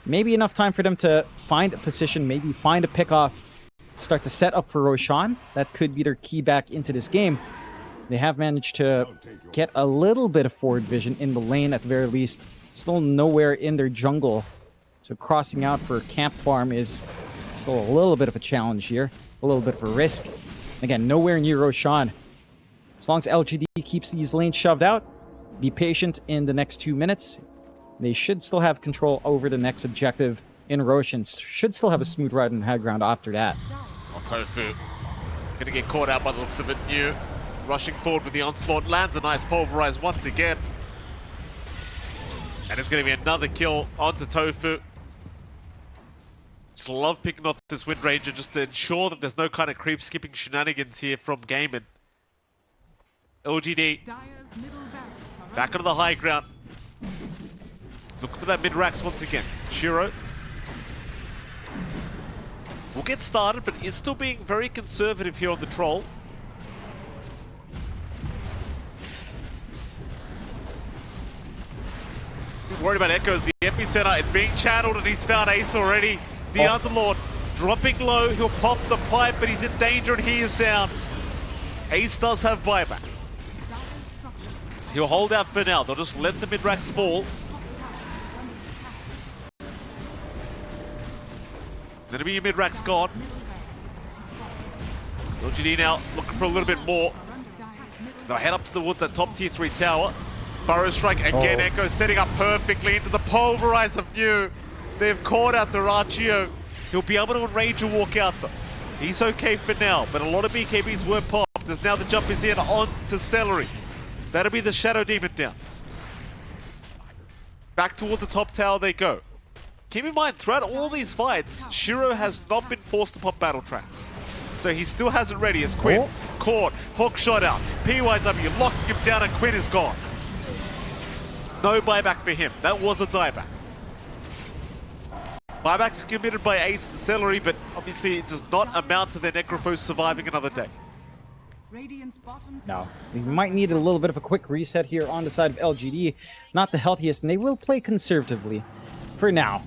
Maybe enough time for them to find a position, maybe find a pickoff, start to set up for Roshan. That could be their key back into this game. They have managed to get a little bit of forward vision in the lane at the very least. Still nowhere in their jungle. So crossing out for camp farm is still a little bit of a challenge here. A little bit of a risk. Again, nowhere near Roshan. As long as LGD keeps these lanes shoved out, be patient in the next 2 minutes. They should still have control over the next objective in Roshan. Should still have a smooth ride on the high ground after that. Oh, Tofu gonna get caught out by the looks of it. New rushing forward with the onslaught, lands a nice pulverize once again. And it's gonna be another kill onto Tofu. Just love picking off this Wind Ranger just to ensure that there's no kind of creep skipping shenanigans here from Gaimin. LGD back onto the high ground. Look for that mid-racks once again. Shiro will get started, but is still being very conservative here on the troll. Worried about Echoes, the epicenter, it's being channeled and he's found Ace already. The Underlord dropping low, he'll pop the pipe, but he's in danger and he is down. Ace does have buyback. He'll hold out for now, they'll just let the mid-racks fall. Gonna be your mid-racks gone. LGD now looking for a little bit more. They'll head up to the woods at top tier 3 tower. Burrow strike again, Echo setting up perfectly into the pulverize of New. They've caught out Duraccio. He'll be able to enrage and walk out though. He's okay for now, but a lot of BKBs were popped. There's now the jump is in on to Celery. That'll be the Shadow Demon down. Back towards the top tower they go. Keep in mind, throughout all these fights, Shiro has not been forced to pop battle tracks. So he still has it ready as Quinn caught, hook shot out, PYW locking him down and Quinn is gone. No buyback for him, that was a dieback. Buybacks are committed by Ace and Celery, but obviously it does not amount to their Necrophos surviving another day. No, they might need a little bit of a quick reset here on the side of LGD. Not the healthiest, and they will play conservatively for now.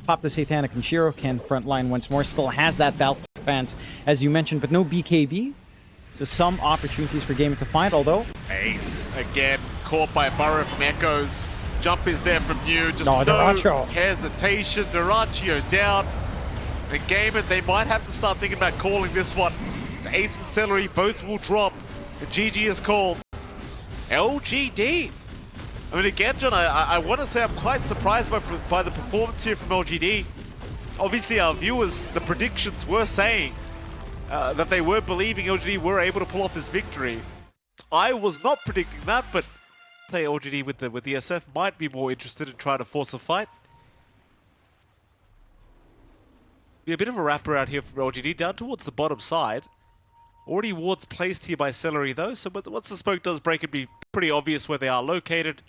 Pop the Satanic and Shiro can frontline once more. Still has that battle pants, as you mentioned, but no BKB. So some opportunities for Gaimin to find, although... Ace, again, caught by Burrow from Echoes. Jump is there from you, just no hesitation. Duraccio down. And Gaimin, they might have to start thinking about calling this one. It's Ace and Celery, both will drop. The GG is called. LGD. I mean, again, John, I want to say I'm quite surprised by the performance here from LGD. Obviously, our viewers, the predictions were saying that they were believing LGD were able to pull off this victory. I was not predicting that, but I think LGD with the SF might be more interested in trying to force a fight. Be a bit of a wrapper out here from LGD, down towards the bottom side. Already wards placed here by Celery though, so once the smoke does break, it'd be pretty obvious where they are located.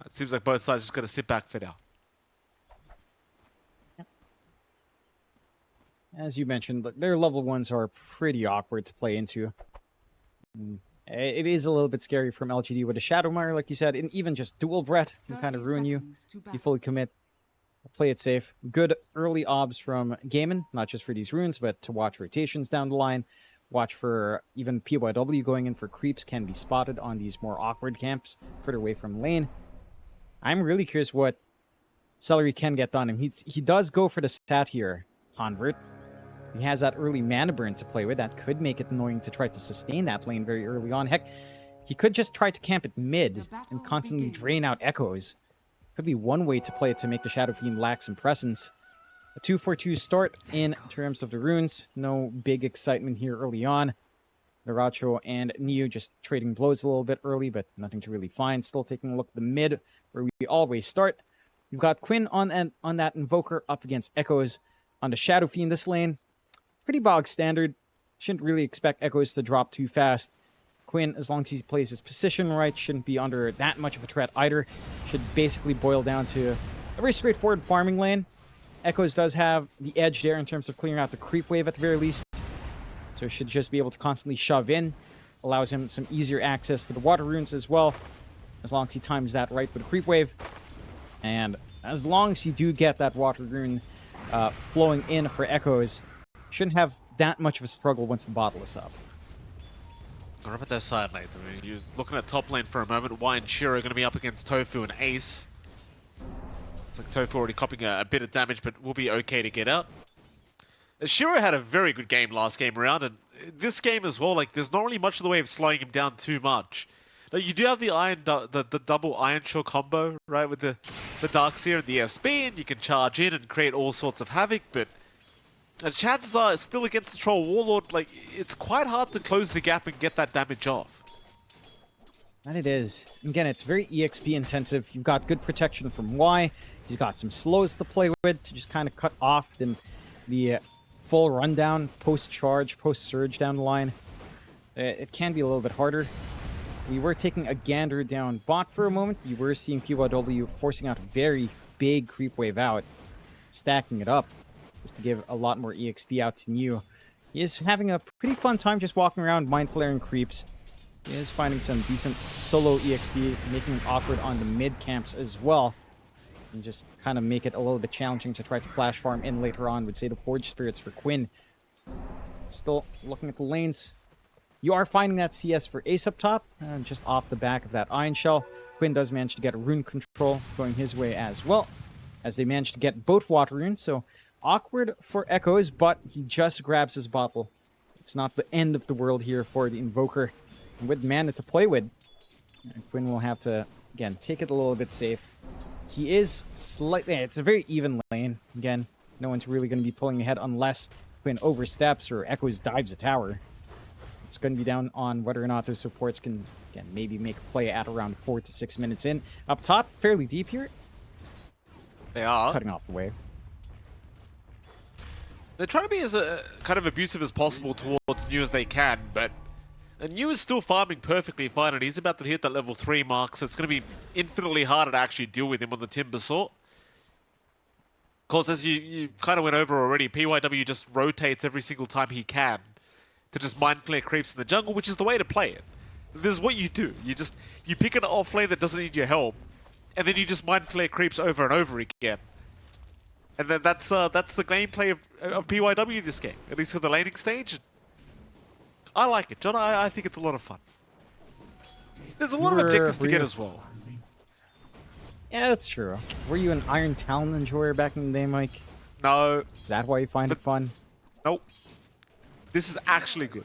It seems like both sides are just going to sit back for now. As you mentioned, their level 1s are pretty awkward to play into. It is a little bit scary from LGD with a Shadowmire, like you said, and even just dual Breath can kind of ruin you. You fully commit. Play it safe. Good early obs from Gaimin, not just for these runes, but to watch rotations down the line. Watch for even PYW going in for creeps can be spotted on these more awkward camps further away from lane. I'm really curious what Celery can get done. And he does go for the stat here, Convert. He has that early mana burn to play with. That could make it annoying to try to sustain that lane very early on. Heck, he could just try to camp it mid and constantly drain out Echoes. Could be one way to play it to make the Shadow Fiend lack some presence. A 2-4-2 start in terms of the runes. No big excitement here early on. Duraccio and Neo just trading blows a little bit early, but nothing to really find. Still taking a look at the mid, where we always start. You've got Quinn on that Invoker up against Echoes on the Shadow Fiend this lane. Pretty bog standard. Shouldn't really expect Echoes to drop too fast. Quinn, as long as he plays his position right, shouldn't be under that much of a threat either. Should basically boil down to a very straightforward farming lane. Echoes does have the edge there in terms of clearing out the creep wave at the very least. So he should just be able to constantly shove in. Allows him some easier access to the water runes as well, as long as he times that right with a creep wave. And as long as you do get that water rune flowing in for Echoes, shouldn't have that much of a struggle once the bottle is up. What about those side lanes? I mean, you're looking at top lane for a moment. Y and Shiro are going to be up against Tofu and Ace. It's like Tofu already copying a bit of damage, but will be okay to get out. Shiro had a very good game last game around, and this game as well, like, there's not really much of the way of slowing him down too much. Like, you do have the the double Iron Shore combo, right, with the Darkseer and the SB, and you can charge in and create all sorts of havoc, but chances are, still against the Troll Warlord, like, it's quite hard to close the gap and get that damage off. And it is. Again, it's very EXP intensive. You've got good protection from Y. He's got some slows to play with to just kind of cut off the full rundown, post-charge, post-surge down the line. It can be a little bit harder. We were taking a gander down bot for a moment. You were seeing PYW forcing out a very big creep wave out, stacking it up, just to give a lot more EXP out to New. He is having a pretty fun time just walking around mind flaring creeps. He is finding some decent solo EXP, making it awkward on the mid camps as well. And just kind of make it a little bit challenging to try to flash farm in later on with, say, the Forge Spirits for Quinn. Still looking at the lanes. You are finding that CS for Ace up top, just off the back of that Iron Shell. Quinn does manage to get a rune control going his way as well, as they manage to get both water runes. So awkward for Echoes, but he just grabs his bottle. It's not the end of the world here for the Invoker. And with mana to play with, Quinn will have to, again, take it a little bit safe. He is slightly... It's a very even lane. Again, no one's really going to be pulling ahead unless Quinn oversteps or Echoes dives a tower. It's going to be down on whether or not those supports can, again, maybe make a play at around 4 to 6 minutes in. Up top, fairly deep here. They are. Just cutting off the wave. They're trying to be as kind of abusive as possible towards New as they can, but New is still farming perfectly fine, and he's about to hit that level 3 mark, so it's going to be infinitely harder to actually deal with him on the Timber Saw. Of course, as you kind of went over already, PYW just rotates every single time he can to just mind flare creeps in the jungle, which is the way to play it. This is what you do. You pick an off lane that doesn't need your help, and then you just mind flare creeps over and over again. And then that's the gameplay of PYW this game, at least for the laning stage. I like it, John. I think it's a lot of fun. There's a lot of objectives to get as well. Yeah, that's true. Were you an Iron Talon enjoyer back in the day, Mike? No. Is that why you find it fun? Nope. This is actually good.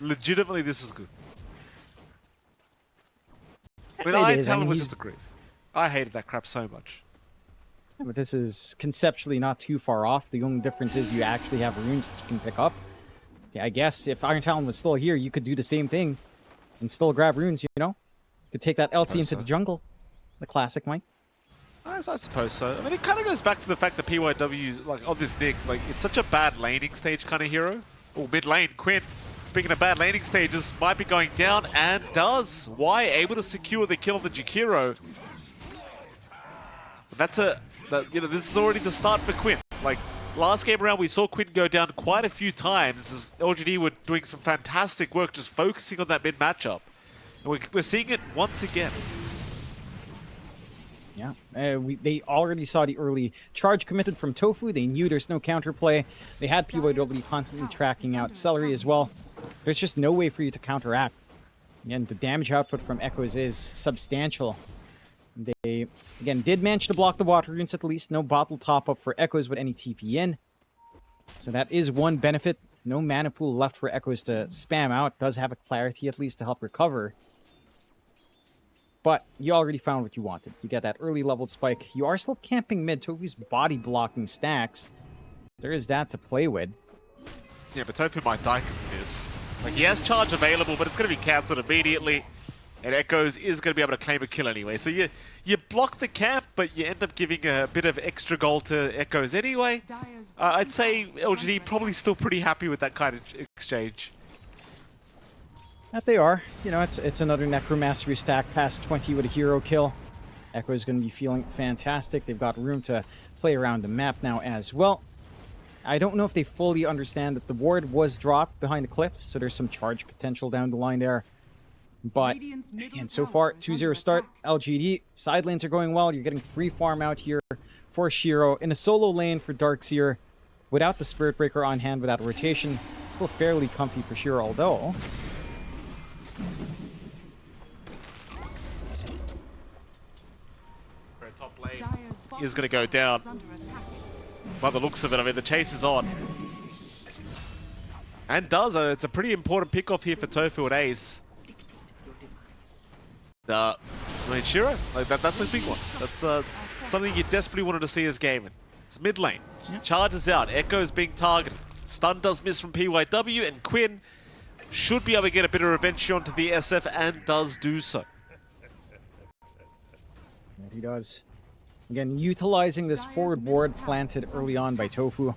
Legitimately, this is good. When Iron Talon was just a grief. I hated that crap so much. Yeah, but this is conceptually not too far off. The only difference is you actually have runes that you can pick up. Yeah, I guess if Iron Talon was still here, you could do the same thing and still grab runes, you know? You could take that LC into the jungle. The classic, Mike. I suppose so. I mean, it kind of goes back to the fact that PYW, like, on this Nyx, like, it's such a bad laning stage kind of hero. Or mid lane, Quinn. Speaking of bad laning stages, might be going down, and does. Y able to secure the kill on the Jakiro. But this is already the start for Quinn. Like, last game around, we saw Quinn go down quite a few times as LGD were doing some fantastic work just focusing on that mid matchup. And we're seeing it once again. Yeah, they already saw the early charge committed from Tofu. They knew there's no counterplay. They had PYW constantly tracking out Celery as well. There's just no way for you to counteract. And the damage output from Echoes is substantial. They, again, did manage to block the water runes at least. No bottle top-up for Echoes with any TP in. So that is one benefit. No mana pool left for Echoes to spam out. Does have a clarity at least to help recover. But you already found what you wanted. You get that early level spike. You are still camping mid. Tofu's body blocking stacks. There is that to play with. Yeah, but Tofu might die because of this. Like, he has charge available, but it's going to be cancelled immediately. And Echoes is going to be able to claim a kill anyway. So you block the camp, but you end up giving a bit of extra gold to Echoes anyway. I'd say LGD probably still pretty happy with that kind of exchange. That they are. You know, it's another Necromastery stack past 20 with a hero kill. Echo is going to be feeling fantastic. They've got room to play around the map now as well. I don't know if they fully understand that the ward was dropped behind the cliff, so there's some charge potential down the line there. But, again, so far, 2-0 start. LGD, side lanes are going well. You're getting free farm out here for Shiro. In a solo lane for Darkseer, without the Spirit Breaker on hand, without rotation. Still fairly comfy for Shiro, although... Top lane is going to go down. By the looks of it, I mean, the chase is on. And does. It's a pretty important pick-off here for Tofu and Ace. I mean, Shiro, like that's a big one. That's something you desperately wanted to see as Gaimin. It's mid lane. Charges out. Echo's being targeted. Stun does miss from PYW, and Quinn should be able to get a bit of revenge onto the SF, and does do so. Yeah, he does. Again, utilizing this forward ward planted early on by Tofu.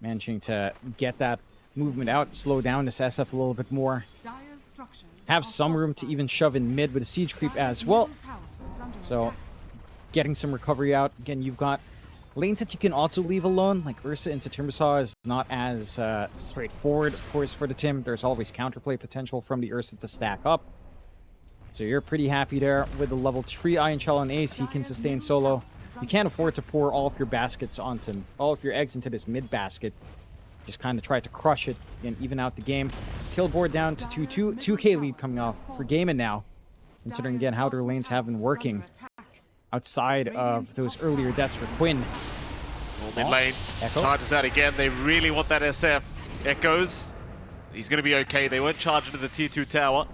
Managing to get that movement out, slow down this SF a little bit more. Have some room to even shove in mid with a siege creep as well. So, getting some recovery out. Again, you've got lanes that you can also leave alone, like Ursa into Timbersaw is not as straightforward, of course, for the Tim. There's always counterplay potential from the Ursa to stack up. So you're pretty happy there with the level 3 Iron Shell on Ace. He can sustain solo. You can't afford to pour all of your baskets onto all of your eggs into this mid basket. Just kind of try to crush it and even out the game. Kill board down to 2-2. 2k lead coming off for Gaimin now. Considering again how their lanes have been working outside of those earlier deaths for Quinn. Mid lane Echo charges out again. They really want that SF. Echoes. He's going to be okay. They weren't charging to the tier 2 tower.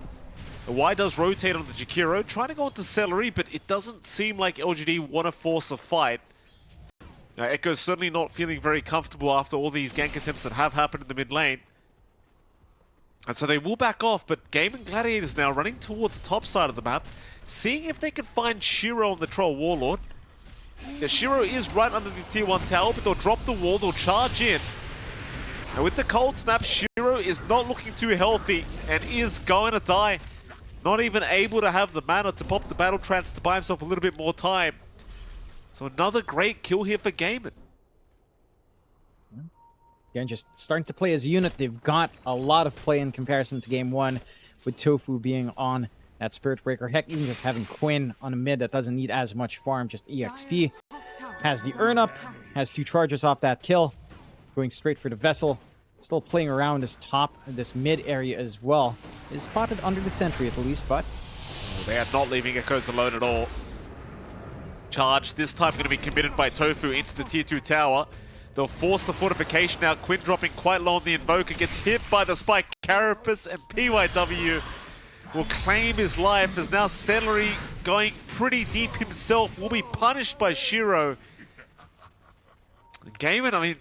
The Y does rotate on the Jakiro, trying to go into Celery, but it doesn't seem like LGD want to force a fight. Now, Echo's certainly not feeling very comfortable after all these gank attempts that have happened in the mid lane. And so they will back off, but Gaimin Gladiators now running towards the top side of the map, seeing if they can find Shiro on the Troll Warlord. Yeah, Shiro is right under the tier 1 tower, but they'll drop the wall, they'll charge in. And with the cold snap, Shiro is not looking too healthy and is going to die. Not even able to have the mana to pop the battle trance to buy himself a little bit more time. So another great kill here for Gaimin. Again, just starting to play as a unit. They've got a lot of play in comparison to game 1, with Tofu being on that Spirit Breaker. Heck, even just having Quinn on a mid that doesn't need as much farm, just EXP. Has the earn up, has 2 charges off that kill. Going straight for the Vessel. Still playing around this mid area as well. Is spotted under the sentry at least, but... They are not leaving Echoes alone at all. Charge, this time going to be committed by Tofu into the tier 2 tower. They'll force the fortification out. Quinn dropping quite low on the Invoker. Gets hit by the Spike. Carapace and PYW will claim his life. As now Celery going pretty deep himself will be punished by Shiro. Gaimin, I mean,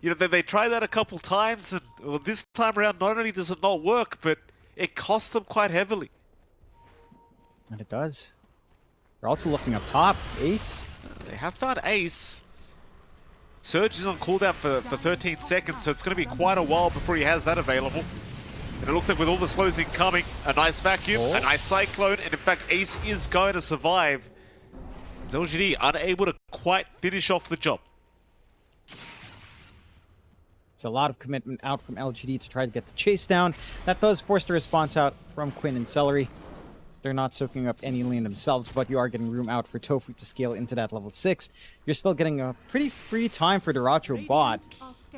you know, they tried that a couple times, and well, this time around, not only does it not work, but it costs them quite heavily. And it does. They're also looking up top. Ace. They have found Ace. Surge is on cooldown for 13 seconds, so it's going to be quite a while before he has that available. And it looks like with all the slows incoming, a nice vacuum, a nice cyclone, and in fact, Ace is going to survive. LGD unable to quite finish off the job. It's a lot of commitment out from LGD to try to get the chase down. That does force the response out from Quinn and Celery. They're not soaking up any lane themselves, but you are getting room out for Tofu to scale into that level 6. You're still getting a pretty free time for the Ratro bot.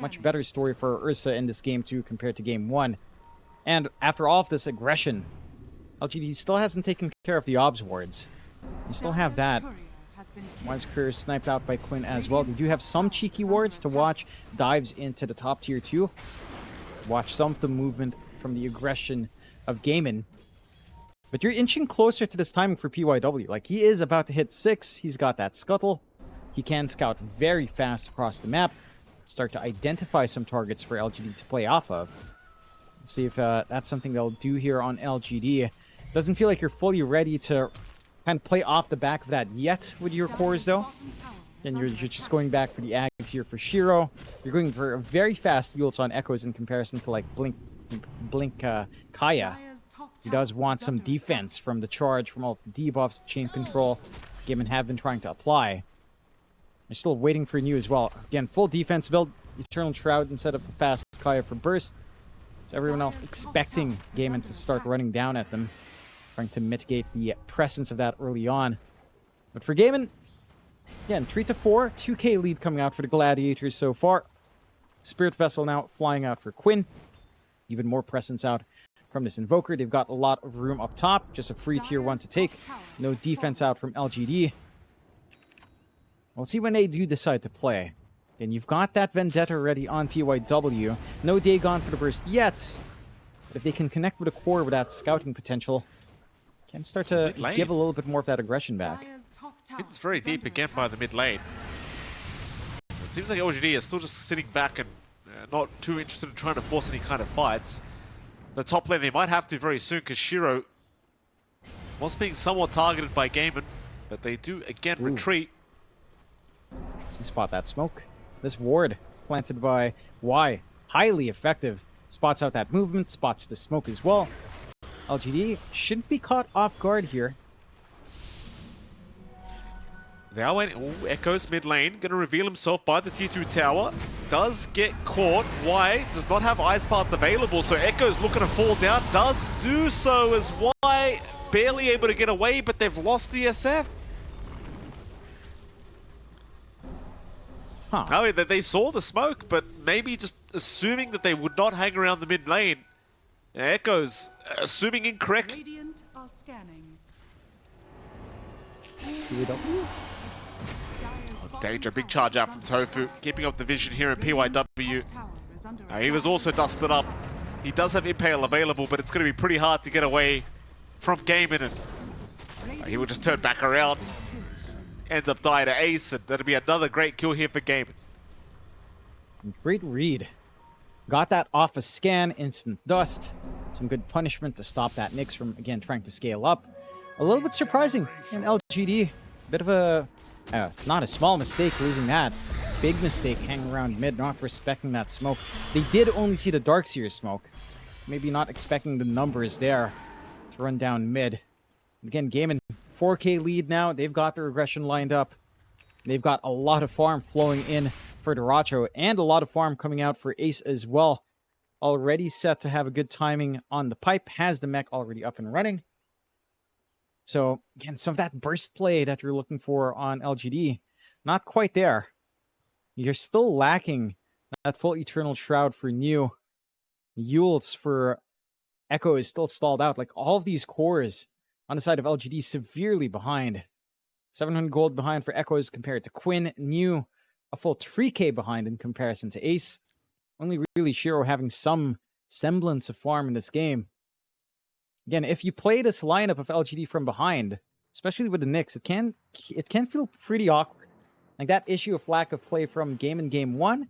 Much better story for Ursa in this game too compared to game 1. And after all of this aggression, LGD still hasn't taken care of the obs wards. You still have that. Wise Courier sniped out by Quinn as well. They do have some cheeky wards to watch dives into the top tier 2. Watch some of the movement from the aggression of Gaimin. But you're inching closer to this timing for PYW. Like, he is about to hit 6. He's got that scuttle. He can scout very fast across the map. Start to identify some targets for LGD to play off of. Let's see if that's something they'll do here on LGD. Doesn't feel like you're fully ready to kind of play off the back of that yet with your cores, though. And you're just going back for the Ags here for Shiro. You're going for a very fast Yules on Echoes in comparison to, like, Blink Kaya. He does want some defense from the charge, from all the debuffs, chain control Gaimin have been trying to apply. They're still waiting for New as well. Again, full defense build, Eternal Shroud instead of a fast Kaya for burst. So everyone else expecting Gaimin to start running down at them, trying to mitigate the presence of that early on. But for Gaimin, again, 3-4, 2k lead coming out for the Gladiators so far. Spirit Vessel now flying out for Quinn. Even more presence out from this Invoker. They've got a lot of room up top. Just a free tier 1 to take. No defense out from LGD. We'll see when they do decide to play. And you've got that Vendetta already on PYW. No Dagon for the burst yet. But if they can connect with a core with that scouting potential, can start to give a little bit more of that aggression back. It's very deep again by the mid lane. It seems like LGD is still just sitting back and not too interested in trying to force any kind of fights. The top lane they might have to very soon because Shiro was being somewhat targeted by Gaimin, but they do again retreat. You spot that smoke. This ward planted by Y, highly effective. Spots out that movement, spots the smoke as well. LGD shouldn't be caught off guard here. They are waiting. Ooh, Echo's mid lane, going to reveal himself by the T2 tower. Does get caught. Y does not have Ice Path available, so Echo's looking to fall down. Does do so as Y barely able to get away, but they've lost the SF. Huh. Oh, they saw the smoke, but maybe just assuming that they would not hang around the mid lane. Echo's assuming incorrect. Radiant are scanning. Danger, big charge out from Tofu, keeping up the vision here in PYW. He was also dusted up. He does have Impale available, but it's going to be pretty hard to get away from Gaimin, and he will just turn back around. Ends up dying to Ace, and that'll be another great kill here for Gaimin. Great read. Got that off a scan, instant dust. Some good punishment to stop that Nyx from, again, trying to scale up. A little bit surprising in LGD. Bit of a, not a small mistake losing that. Big mistake hanging around mid, not respecting that smoke. They did only see the Darkseer smoke. Maybe not expecting the numbers there to run down mid. Again, Gaimin, 4k lead now. They've got their aggression lined up. They've got a lot of farm flowing in for Duracho and a lot of farm coming out for Ace as well. Already set to have a good timing on the pipe. Has the mech already up and running. So, again, some of that burst play that you're looking for on LGD, not quite there. You're still lacking that full Eternal Shroud for New. Yules for Echo is still stalled out. Like, all of these cores on the side of LGD severely behind. 700 gold behind for Echoes compared to Quinn. New, a full 3k behind in comparison to Ace. Only really Shiro having some semblance of farm in this game. Again, if you play this lineup of LGD from behind, especially with the Nyx, it can feel pretty awkward. Like that issue of lack of play from Gaimin Game 1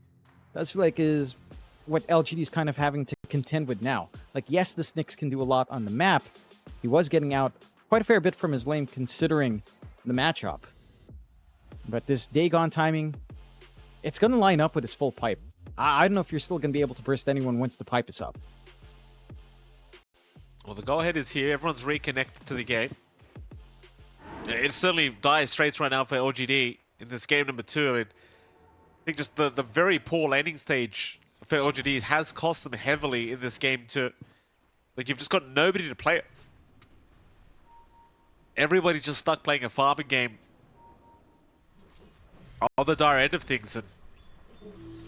does feel like is what LGD is kind of having to contend with now. Like, yes, this Nyx can do a lot on the map. He was getting out quite a fair bit from his lane considering the matchup. But this Dagon timing, it's going to line up with his full pipe. I don't know if you're still going to be able to burst anyone once the pipe is up. Well, the go-ahead is here. Everyone's reconnected to the game. It's certainly dire straits right now for LGD in this game number 2. I mean, I think just the very poor landing stage for LGD has cost them heavily in this game too. Like, you've just got nobody to play it. Everybody's just stuck playing a farming game on the dire end of things, and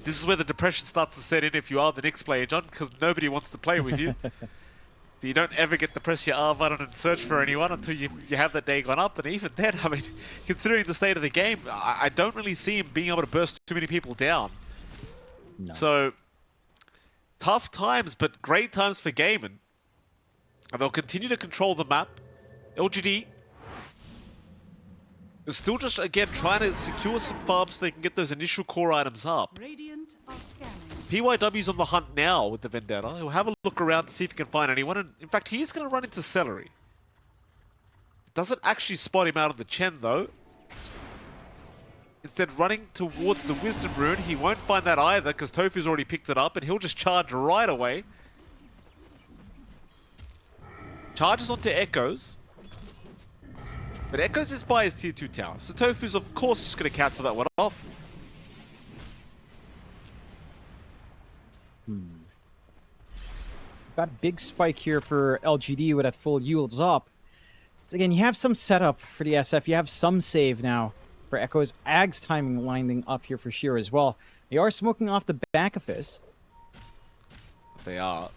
this is where the depression starts to set in if you are the Nyx player, John, because nobody wants to play with you. So you don't ever get to press your R button and search for anyone until you have that day gone up. And even then, I mean, considering the state of the game, I don't really see him being able to burst too many people down. No. So, tough times, but great times for Gaimin. And they'll continue to control the map. LGD is still just, again, trying to secure some farms so they can get those initial core items up. Radiant are scanning. PYW's on the hunt now with the Vendetta. He'll have a look around to see if he can find anyone. And in fact, he is going to run into Celery. Doesn't actually spot him out of the Chen, though. Instead, running towards the Wisdom Rune. He won't find that either because Tofu's already picked it up, and he'll just charge right away. Charges onto Echoes. But Echoes is by his tier 2 tower. So Tofu's of course just going to cancel that one off. Got a big spike here for LGD with that full Yules up. So again, you have some setup for the SF. You have some save now for Echoes. Ag's timing lining up here for Shiro as well. They are smoking off the back of this. They are.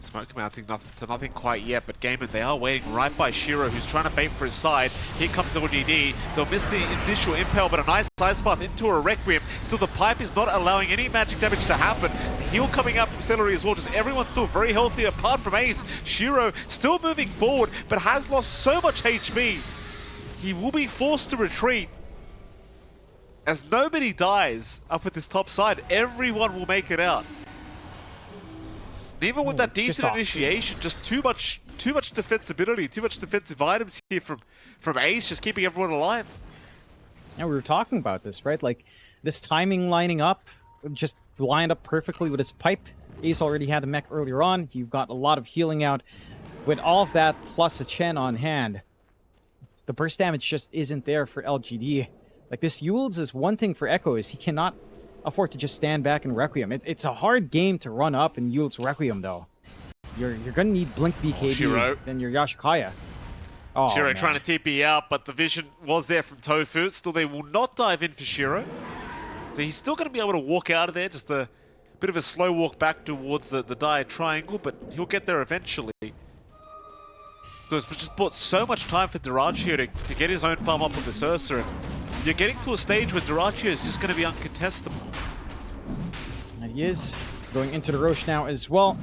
Smoke mounting nothing quite yet, but Gaimin, they are waiting right by Shiro, who's trying to bait for his side. Here comes LGD. They'll miss the initial impale, but a nice ice path into a Requiem. Still, the pipe is not allowing any magic damage to happen. Heal coming out from Celery as well. Just everyone's still very healthy apart from Ace. Shiro still moving forward, but has lost so much HP. He will be forced to retreat. As nobody dies up at this top side, everyone will make it out. And even with that decent initiation, just too much defensibility, too much defensive items here from Ace, just keeping everyone alive. Yeah, we were talking about this, right? Like, this timing lining up, just lined up perfectly with his pipe. Ace already had a mech earlier on. You've got a lot of healing out. With all of that, plus a Chen on hand, the burst damage just isn't there for LGD. Like, this Yules is one thing for Echoes. He cannot afford to just stand back and Requiem. It's a hard game to run up and Yules Requiem, though. You're gonna need Blink BKB than your Yashikaya. Oh, Shiro man. trying to TP out, but the vision was there from Tofu. Still, they will not dive in for Shiro. So he's still going to be able to walk out of there. Just a bit of a slow walk back towards the dire triangle, but he'll get there eventually. So it's just bought so much time for Dyrachyo to get his own farm up with this Ursa. And you're getting to a stage where Dyrachyo is just going to be uncontestable. And he is going into the Rosh now as well.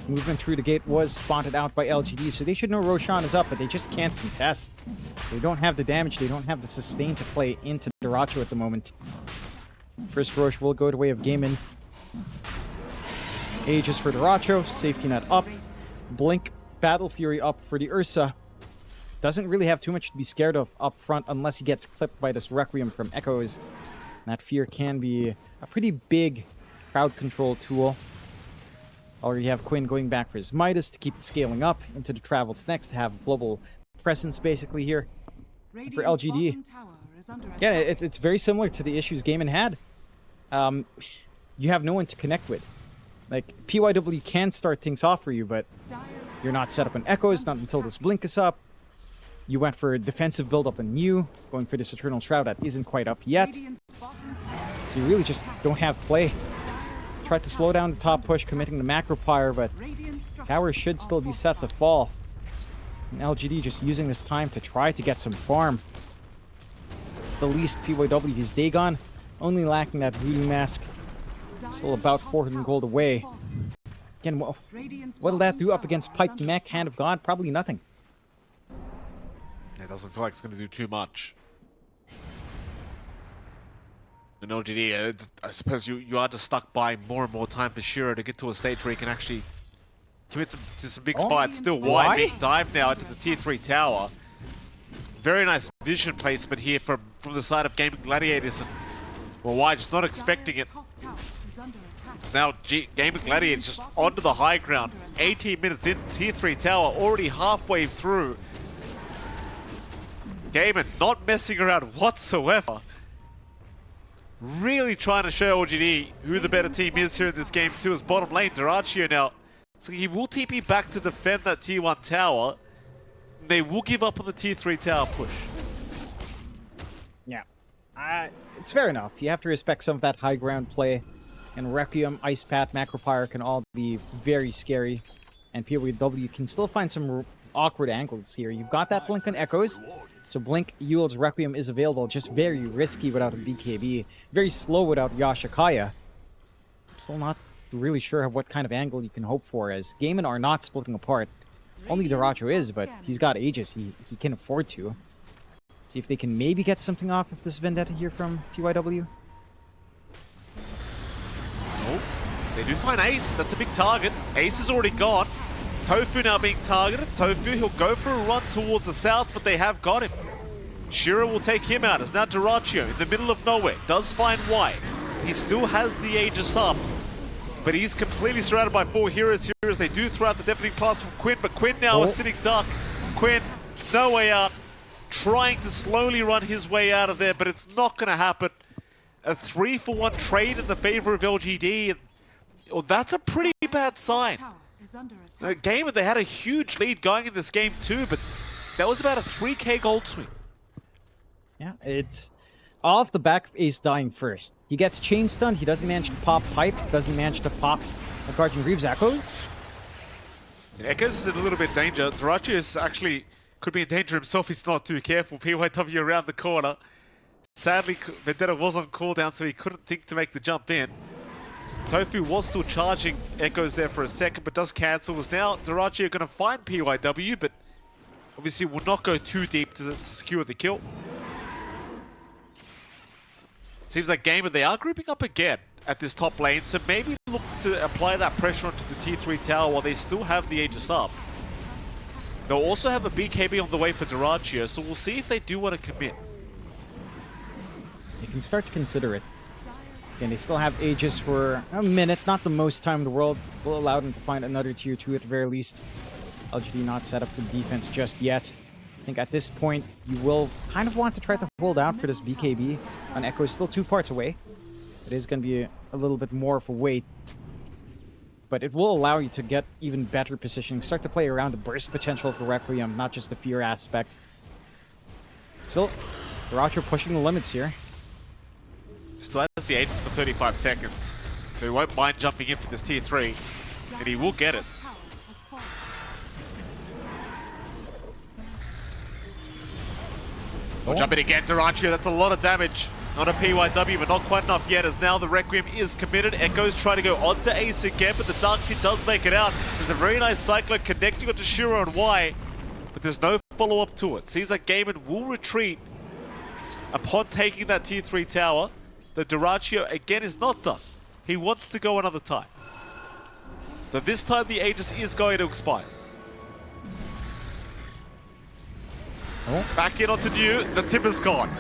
Movement through the gate was spotted out by LGD, so they should know Roshan is up, but they just can't contest. They don't have the damage, they don't have the sustain to play into Dyrachyo at the moment. First Rosh will go the way of Gaimin. Aegis for Dyrachyo, safety net up. Blink, Battle Fury up for the Ursa. Doesn't really have too much to be scared of up front unless he gets clipped by this Requiem from Echoes. That fear can be a pretty big crowd control tool. Already have Quinn going back for his Midas to keep the scaling up into the Travels next to have global presence basically here. And for LGD, yeah, it's very similar to the issues Gaimin had. You have no one to connect with. Like, PYW can start things off for you, but you're not set up on Echoes, not until this Blink is up. You went for a defensive build-up on you, going for this Eternal Shroud that isn't quite up yet. So you really just don't have play. Tried to slow down the top push, committing the macro pyre, but tower should still be set to fall. And LGD just using this time to try to get some farm. The least PYW is Dagon, only lacking that Voodoo Mask. Still about 400 gold away. Again, what'll that do up against Pipe Mech, Hand of God? Probably nothing. It doesn't feel like it's going to do too much. In LGD, I suppose you are just stuck by more and more time for Shiro to get to a stage where he can actually commit to some big spots. Still wide, big dive now into the tier 3 tower. Very nice vision placement here from the side of Gaimin Gladiators. And, well, why just not expecting it. Now Gaimin Gladiators just onto the high ground. 18 minutes in, tier 3 tower already halfway through. Gaimin not messing around whatsoever. Really trying to show LGD who the better team is here in this game too, as bottom lane Dyrachyo now. So he will TP back to defend that tier 1 tower. They will give up on the tier 3 tower push. Yeah. It's fair enough. You have to respect some of that high ground play. And Requiem, Ice Path, Macropyre can all be very scary. And POW can still find some awkward angles here. You've got that Blink on Echoes. So Blink, Yules, Requiem is available. Just very risky without a BKB. Very slow without Yashikaya. Still not really sure of what kind of angle you can hope for, as Gaimin are not splitting apart. Only Dyrachyo is, but he's got Aegis. He can afford to. See if they can maybe get something off of this Vendetta here from PYW. Oh, they do find Ace. That's a big target. Ace is already gone. Tofu now being targeted. Tofu, he'll go for a run towards the south, but they have got him. Shiro will take him out as now Dyrachyo in the middle of nowhere does find White. He still has the Aegis up, but he's completely surrounded by 4 heroes here as they do throw out the deafening blast from Quinn, but Quinn now is sitting duck. Quinn, no way out, trying to slowly run his way out of there, but it's not going to happen. A 3-for-1 trade in the favor of LGD, and that's a pretty bad sign. Tower is under attack. Gaimin, they had a huge lead going in this game too, but that was about a 3k gold swing. Yeah, it's off the back of Ace dying first. He gets chain stunned, he doesn't manage to pop Pipe, doesn't manage to pop Guardian Reeves Echoes. And Echoes is in a little bit of danger. Durachi is actually could be in danger himself, he's not too careful. PYW around the corner. Sadly, Vendetta was on cooldown, so he couldn't think to make the jump in. Tofu was still charging Echoes there for a second, but does cancel. Was now Durachi are going to find PYW, but obviously will not go too deep to secure the kill. Seems like Gaimin, they are grouping up again at this top lane, so maybe look to apply that pressure onto the tier 3 tower while they still have the Aegis up. They'll also have a BKB on the way for Durachio, so we'll see if they do want to commit. You can start to consider it. Again, they still have Aegis for a minute, not the most time in the world. Will allow them to find another tier 2 at the very least. LGD not set up for defense just yet. I think at this point, you will kind of want to try to hold out for this BKB on Echo. Is still 2 parts away. It is going to be a little bit more of a wait. But it will allow you to get even better positioning. Start to play around the burst potential of the Requiem, not just the fear aspect. Still, Duracho pushing the limits here. Still has the Aegis for 35 seconds, so he won't mind jumping in for this tier 3, and he will get it. Tower has fallen. We'll jump in again, Durachio, that's a lot of damage on a PYW, but not quite enough yet, as now the Requiem is committed. Echoes try to go onto Ace again, but the Dark Seed does make it out. There's a very nice Cyclone connecting onto Shiro and Y, but there's no follow-up to it. Seems like Gaimin will retreat upon taking that tier 3 tower. The Durachio again is not done. He wants to go another time. So this time the Aegis is going to expire. Back in onto New, the tip is gone.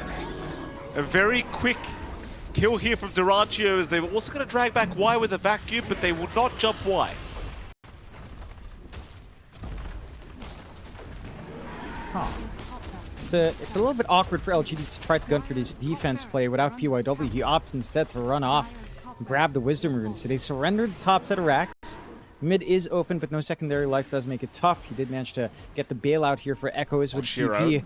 A very quick kill here from Durachio as they're also going to drag back Y with a vacuum, but they will not jump Y. Huh. It's a little bit awkward for LGD to try to gun for this defense play without PYW. He opts instead to run off, grab the Wisdom Rune. So they surrendered the top set of racks. Mid is open, but no secondary life does make it tough. He did manage to get the bailout here for Echoes with TP.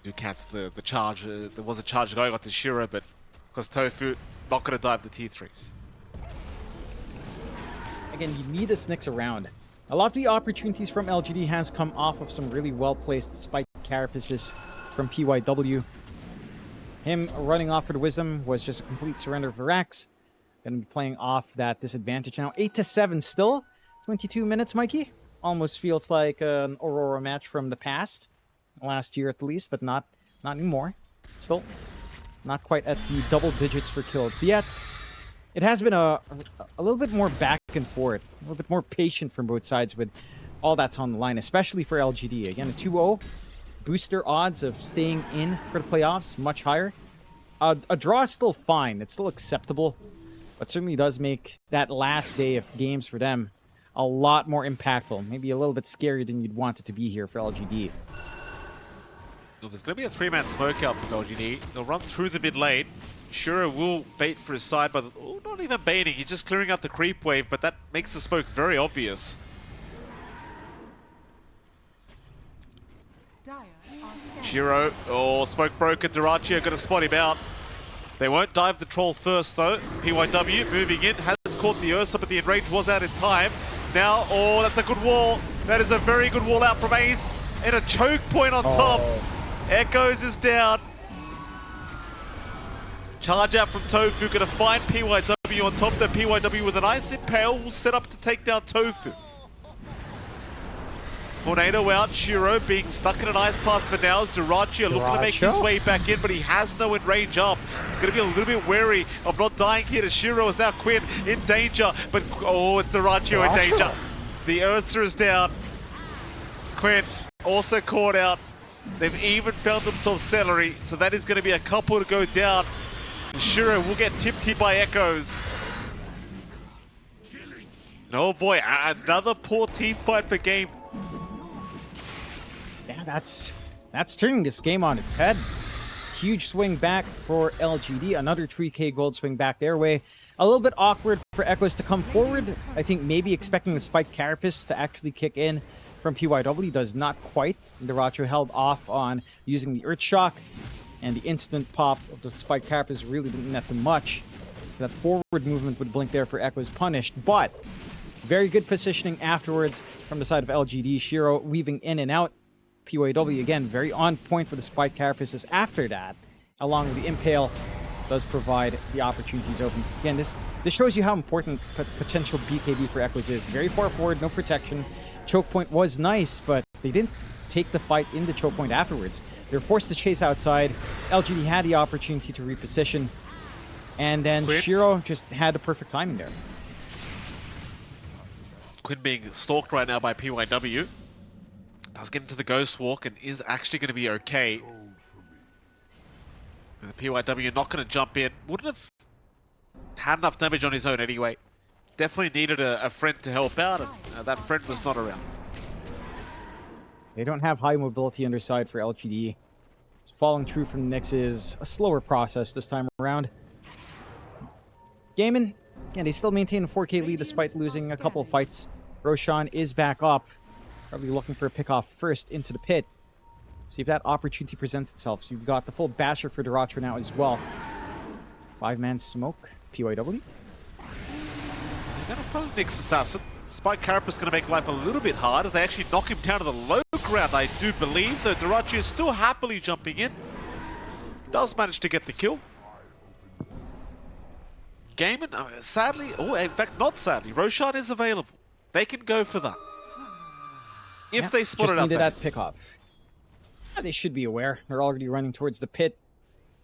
Do cancel the charge. There was a charge going on to Shiro, but because Tofu not going to dive the tier 3s. Again, you need the Snicks around. A lot of the opportunities from LGD has come off of some really well-placed spike carapaces from PYW. Him running off for the Wisdom was just a complete surrender of the racks. Gonna be playing off that disadvantage now. 8-7 still. 22 minutes, Mikey. Almost feels like an Aurora match from the past. Last year at least, but not anymore. Still not quite at the double digits for kills yet. It has been a little bit more back and forth, a little bit more patient from both sides with all that's on the line, especially for LGD. Again, a 2-0 booster odds of staying in for the playoffs, much higher. A draw is still fine, it's still acceptable, but certainly does make that last day of games for them a lot more impactful, maybe a little bit scarier than you'd want it to be here for LGD. Well, there's going to be a 3-man smoke out from LGD. They'll run through the mid lane. Shuro will bait for his side, but not even baiting. He's just clearing out the creep wave, but that makes the smoke very obvious. Dire are scared. Shiro, smoke broken. Durachio going to spot him out. They won't dive the troll first, though. PYW moving in, has caught the Ursa, but the enrage was out in time. Now, that's a good wall. That is a very good wall out from Ace. And a choke point on top. Echoes is down. Charge out from Tofu, gonna find PYW on top there. PYW with an Ice Impale will set up to take down Tofu. Tornado out, Shiro being stuck in an ice path for now as Durachio looking to make his way back in, but he has no enrage up. He's gonna be a little bit wary of not dying here to Shiro as now Quinn in danger, but it's Durachio in danger. The Ursa is down. Quinn also caught out. They've even found themselves Celery, so that is going to be a couple to go down. Shiro will get tipped here by Echoes. Oh boy, another poor team fight for Game. Yeah, that's turning this game on its head. Huge swing back for LGD. Another 3k gold swing back their way. A little bit awkward for Echoes to come forward. I think maybe expecting the Spike Carapace to actually kick in from PYW does not quite. Duracho held off on using the Earth Shock, and the instant pop of the Spike Carapace really didn't net them much. So that forward movement with Blink there for Echoes punished, but very good positioning afterwards from the side of LGD. Shiro weaving in and out. PYW, again, very on point for the Spike Carapaces after that, along with the Impale, does provide the opportunities open. Again, this shows you how important potential BKB for Echoes is. Very far forward, no protection. Choke point was nice, but they didn't take the fight in the choke point afterwards. They were forced to chase outside. LGD had the opportunity to reposition, and then Quinn? Shiro just had the perfect timing there. Quinn being stalked right now by PYW. Does get into the Ghost Walk and is actually going to be okay. And the PYW not going to jump in. Wouldn't have had enough damage on his own anyway. Definitely needed a friend to help out, and that friend was not around. They don't have high mobility underside for LGD. So following through from the Nyx is a slower process this time around. Gaimin, yeah, they still maintain a 4k lead despite losing a couple of fights. Roshan is back up. Probably looking for a pick-off first into the pit. See if that opportunity presents itself. So you've got the full basher for Duracho now as well. 5-man smoke, PYW. They're going to find Nyx Assassin. Spike Carapace is going to make life a little bit hard as they actually knock him down to the low ground, I do believe, though Duracho is still happily jumping in. Does manage to get the kill. Gaimin, sadly, or in fact not sadly, Roshan is available. They can go for that. If they spot it out, needed that pick off. Yeah, they should be aware. They're already running towards the pit.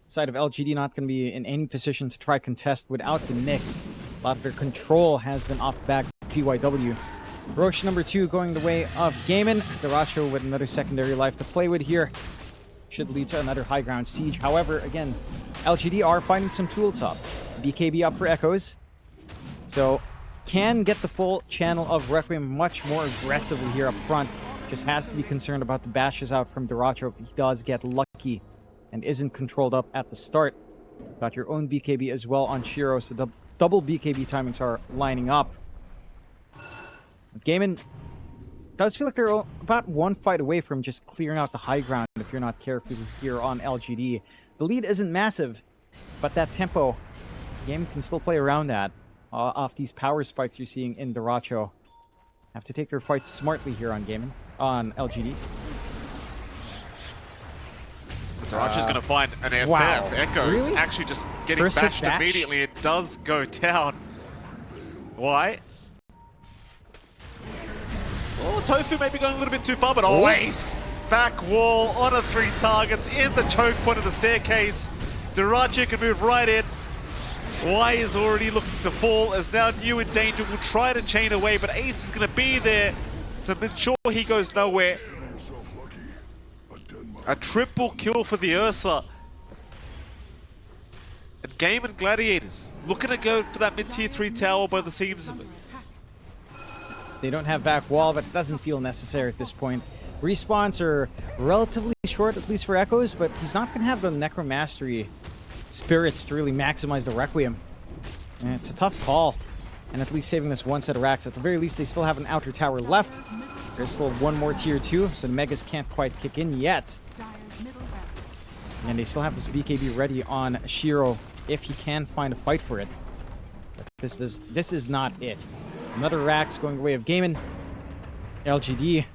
Side of LGD not going to be in any position to try contest without the Nyx. A lot of their control has been off the back of PYW. Roche number 2 going the way of Gaimin. Duracho with another secondary life to play with here. Should lead to another high ground siege. However, again, LGD are finding some tools up. BKB up for Echoes. So can get the full channel of Requiem much more aggressively here up front. Just has to be concerned about the bashes out from Duracho if he does get lucky and isn't controlled up at the start. Got your own BKB as well on Shiro, so the double BKB timings are lining up. Gaimin does feel like they're about one fight away from just clearing out the high ground if you're not careful here on LGD. The lead isn't massive, but that tempo, Gaimin can still play around that. Off these power spikes you're seeing in Duracho. Have to take their fights smartly here on Gaimin, on LGD. Duracho's going to find an SF. Wow. Echoes Really? actually just getting First hit bashed bash? immediately. It does go down. Why? Oh, Tofu may be going a little bit too far, but always back wall on a 3 targets in the choke point of the staircase. Duracho can move right in. Y is already looking to fall as now New in danger will try to chain away, but Ace is going to be there to ensure he goes nowhere. A triple kill for the Ursa. And Gaimin Gladiators looking to go for that mid-tier 3 tower by the seams of it. They don't have back wall, but it doesn't feel necessary at this point. Respawns are relatively short, at least for Echoes, but he's not going to have the Necromastery spirits to really maximize the Requiem. And it's a tough call. And at least saving this one set of racks. At the very least, they still have an outer tower left. There's still one more tier 2, so the Megas can't quite kick in yet. And they still have this BKB ready on Shiro if he can find a fight for it. But this is not it. Another Rax going the way of Gaimin. LGD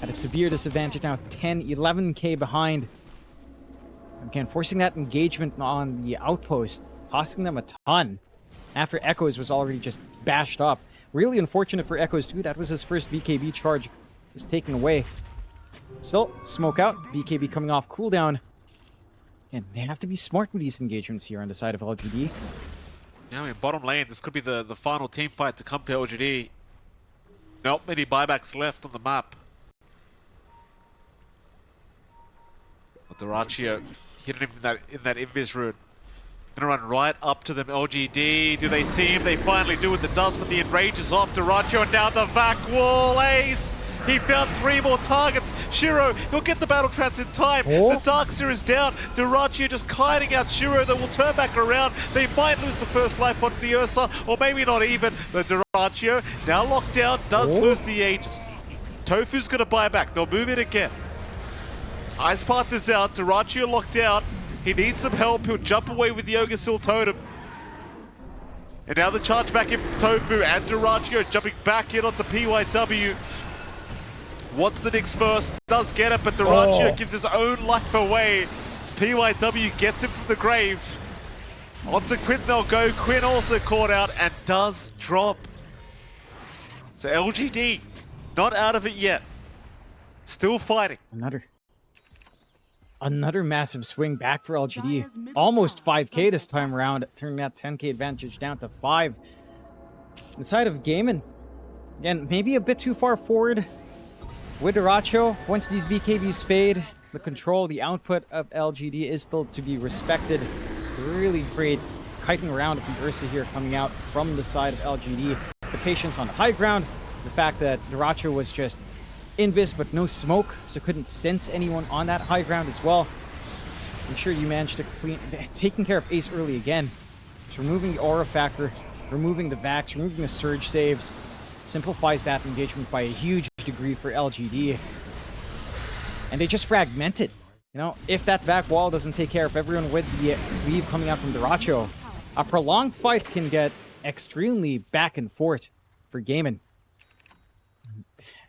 at a severe disadvantage now, 10, 11k behind. Again, forcing that engagement on the outpost, costing them a ton. After Echoes was already just bashed up. Really unfortunate for Echoes too, that was his first BKB charge. Was taken away. Still, smoke out, BKB coming off cooldown. And they have to be smart with these engagements here on the side of LGD. Now in bottom lane, this could be the final team fight to come to LGD. Not many buybacks left on the map. Duracho hitting him in that invis rune. Gonna run right up to them, LGD. Do they see him? They finally do with the dust, but the enrage is off Duracho, and now the vac wall ace! He found 3 more targets. Shiro, he'll get the battle trance in time. Oh. The Darkseer is down. Duracho just kiting out Shiro that will turn back around. They might lose the first life onto the Ursa, or maybe not even. But Duracho, now locked down, does lose the Aegis. Tofu's gonna buy back. They'll move it again. Ice Path is out. Duracho locked down. He needs some help. He'll jump away with the Yogasil Totem. And now the charge back in from Tofu and Duracho jumping back in onto PYW. Wants the Nyx first, does get it, but Duracho gives his own life away as PYW gets him from the grave. Onto Quinn they'll go. Quinn also caught out and does drop. So LGD, not out of it yet. Still fighting. Another massive swing back for LGD. Almost 5k this time around, turning that 10k advantage down to 5. Inside of Gaimin, again, maybe a bit too far forward with Duracho. Once these BKBs fade, the control, the output of LGD is still to be respected. Really great kiting around of the Ursa here coming out from the side of LGD. The patience on the high ground, the fact that Duracho was just invis but no smoke, so couldn't sense anyone on that high ground as well. I'm sure you managed to taking care of Ace early again. Just removing the aura factor, removing the Vax, removing the surge saves, simplifies that engagement by a huge degree for LGD. And they just fragmented. You know, if that back wall doesn't take care of everyone with the cleave coming out from Duracho, a prolonged fight can get extremely back and forth for Gaimin.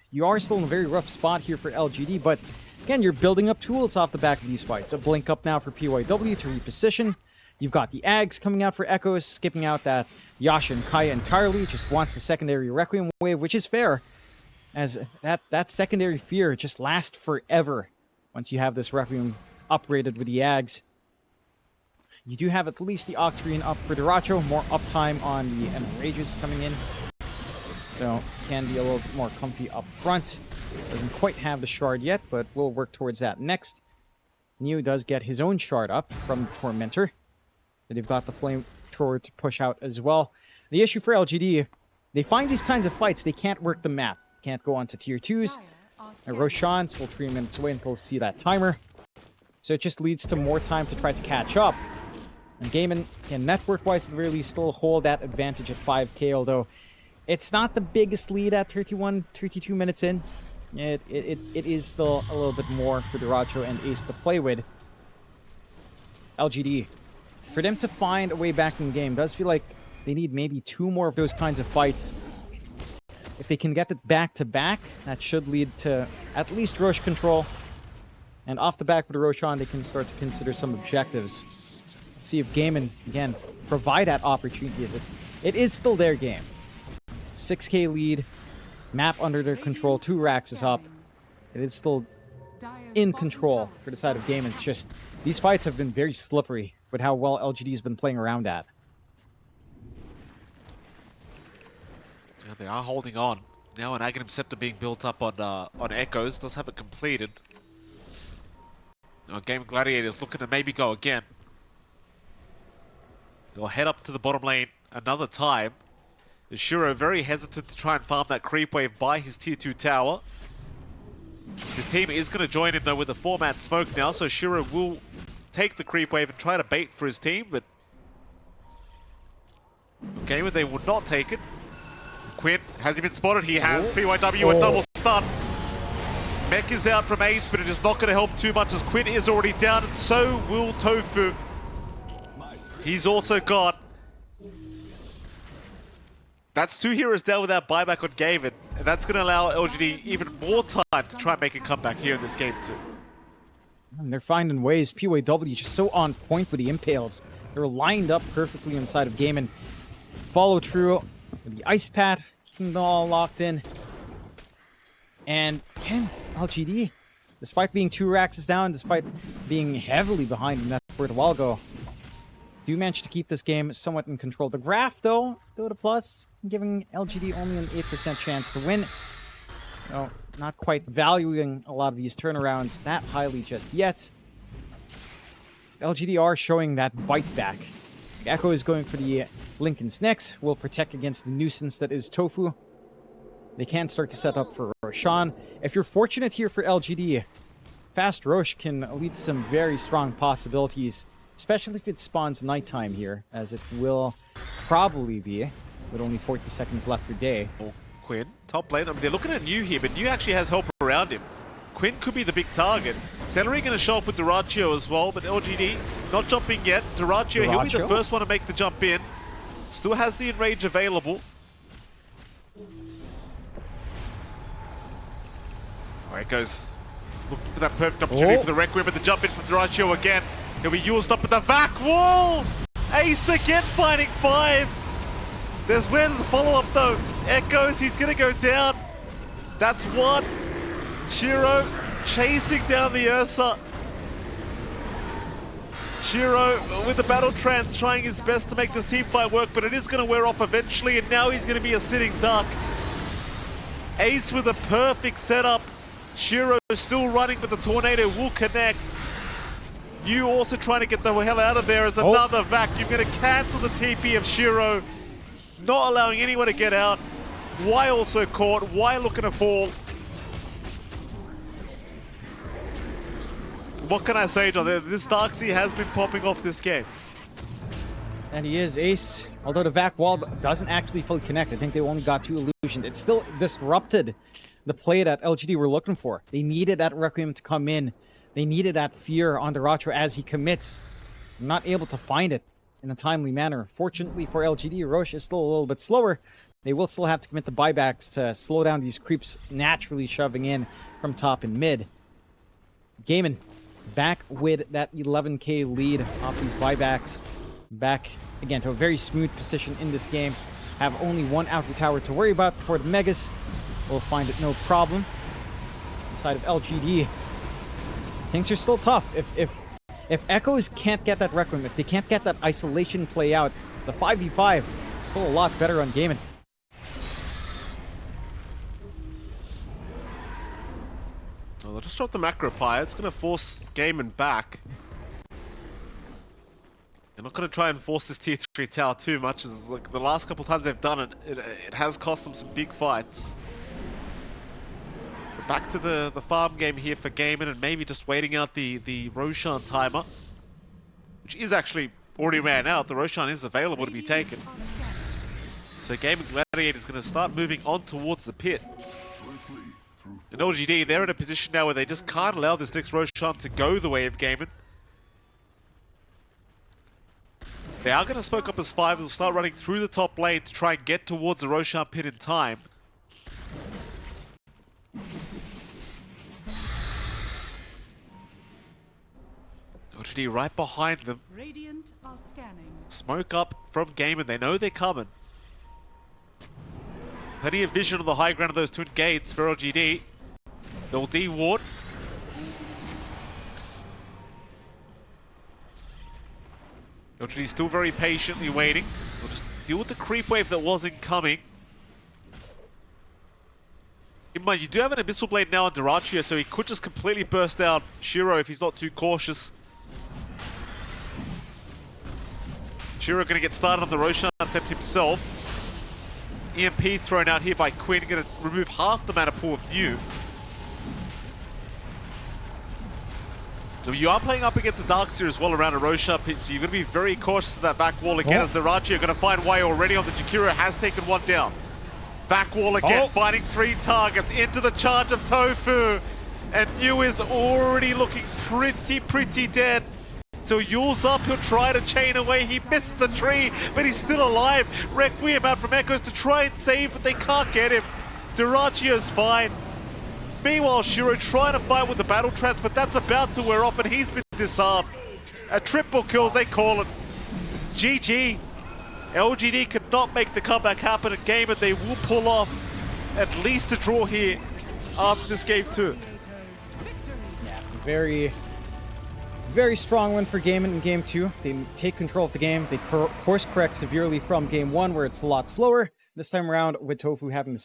You are still in a very rough spot here for LGD, but again, you're building up tools off the back of these fights. A blink up now for PYW to reposition. You've got the Ags coming out for Echoes, skipping out that Yasha and Kaya entirely, just wants the secondary Requiem wave, which is fair, as that secondary fear just lasts forever once you have this Requiem upgraded with the Ags. You do have at least the Octarine up for Duracho, more uptime on the Enrages coming in. So, can be a little bit more comfy up front. Doesn't quite have the shard yet, but we'll work towards that next. Niu does get his own shard up from the Tormentor. And they've got the Flamethrower to push out as well. The issue for LGD, they find these kinds of fights, they can't work the map. Can't go on to tier 2s. And Roshan still 3 minutes away until we see that timer. So it just leads to more time to try to catch up. And Gaimin can network-wise really still hold that advantage at 5k, although it's not the biggest lead at 31, 32 minutes in. It is still a little bit more for Duracho and Ace to play with. LGD, for them to find a way back in the game, does feel like they need maybe 2 more of those kinds of fights. If they can get it back-to-back, that should lead to at least Roche control. And off the back for the Roshan, they can start to consider some objectives. Let's see if Gaimin, again, provide that opportunity. As it is still their game. 6k lead, map under their control, 2 racks is up. It is still in control for the side of Gaimin. It's just, these fights have been very slippery with how well LGD's been playing around that. Yeah, they are holding on. Now an Aghanim Scepter being built up on Echoes, does have it completed. Now Gaimin Gladiators looking to maybe go again. They'll head up to the bottom lane another time. Shiro very hesitant to try and farm that creep wave by his tier 2 tower. His team is going to join him though with the 4-man smoke now, so Shiro will take the creep wave and try to bait for his team, but okay, they will not take it. Quinn, has he been spotted? He has. PYW a double stun. Mech is out from Ace, but it is not going to help too much as Quinn is already down, and so will Tofu. He's also got. That's 2 heroes down without buyback on Gaimin, and that's going to allow LGD even more time to try and make a comeback here in this game too. And they're finding ways. PYW just so on point with the impales. They're lined up perfectly inside of Gaimin. Follow through with the Ice Pad, keeping them all locked in. And again, LGD, despite being 2 racks down, despite being heavily behind in that for a while ago, do manage to keep this game somewhat in control. The graph, though, Dota Plus, giving LGD only an 8% chance to win. So, not quite valuing a lot of these turnarounds that highly just yet. LGD are showing that bite back Echo is going for the Lincoln's Next. Will protect against the nuisance that is Tofu. They can start to set up for Roshan. If you're fortunate here for LGD, Fast Rosh can lead to some very strong possibilities, especially if it spawns nighttime here, as it will probably be, with only 40 seconds left for day. Quinn, top lane. I mean, they're looking at New here, but New actually has help around him. Quinn could be the big target. Celery going to show up with Dyrachyo as well, but LGD not jumping yet. Dyrachyo, he'll be the first one to make the jump in. Still has the Enrage available. Oh, it goes. Looking for that perfect opportunity for the Requiem, but the jump in from Dyrachyo again. He'll be used up at the vac wall! Ace again finding 5. There's where there's a follow-up though. Echoes, he's gonna go down. That's 1. Shiro chasing down the Ursa. Shiro with the battle trance trying his best to make this team fight work, but it is gonna wear off eventually, and now he's gonna be a sitting duck. Ace with a perfect setup. Shiro still running, but the tornado will connect. You also trying to get the hell out of there as another vacuum gonna cancel the TP of Shiro. Not allowing anyone to get out. Why also caught? Why looking to fall? What can I say, John? This Darkseid has been popping off this game. And he is Ace. Although the vac wall doesn't actually fully connect. I think they only got 2 illusions. It still disrupted the play that LGD were looking for. They needed that Requiem to come in. They needed that fear on Dyrachyo as he commits. Not able to find it in a timely manner. Fortunately for LGD, Roche is still a little bit slower. They will still have to commit the buybacks to slow down these creeps naturally shoving in from top and mid. Gaimin back with that 11k lead off these buybacks. Back again to a very smooth position in this game. Have only 1 outer tower to worry about before the Megas will find it no problem. Inside of LGD, things are still tough. If Echoes can't get that Requiem, if they can't get that isolation play out, the 5v5 is still a lot better on Gaimin. Well, they'll just drop the macro fire. It's going to force Gaimin back. They're not going to try and force this tier 3 tower too much, as like the last couple times they've done it, it has cost them some big fights. But back to the farm game here for Gaimin, and maybe just waiting out the Roshan timer, which is actually already ran out. The Roshan is available to be taken. So Gaimin Gladiators is going to start moving on towards the pit. And LGD, they're in a position now where they just can't allow this next Roshan to go the way of Gaimin. They are going to smoke up as 5. They'll start running through the top lane to try and get towards the Roshan pit in time. LGD right behind them. Radiant are scanning. Smoke up from Gaimin. They know they're coming. Plenty of vision on the high ground of those twin gates for LGD. They'll de-ward. LGD still very patiently waiting. They'll just deal with the creep wave that wasn't coming. In mind, you do have an Abyssal Blade now on Dyrachyo, so he could just completely burst out Shiro if he's not too cautious. Shiro going to get started on the Roshan attempt himself. EMP thrown out here by Quinn, going to remove half the mana pool of Mew. So you are playing up against a Darkseid as well around a Roshan pit, so you're going to be very cautious of that back wall again as Dyrachyo going to find way already on the Jakiro, has taken 1 down. Back wall again, finding 3 targets into the charge of Tofu. And Mew is already looking pretty dead. So Yule's up, he'll try to chain away, he misses the tree, but he's still alive. Requiem out from Echoes to try and save, but they can't get him. Dyrachyo's fine. Meanwhile, Shiro trying to fight with the battle trance, but that's about to wear off and he's been disarmed. A triple kill, they call it. GG. LGD could not make the comeback happen at game, but they will pull off at least a draw here after this game too. Yeah, very strong win for Gaimin in game 2. They take control of the game. They course correct severely from game 1, where it's a lot slower. This time around, with Tofu having the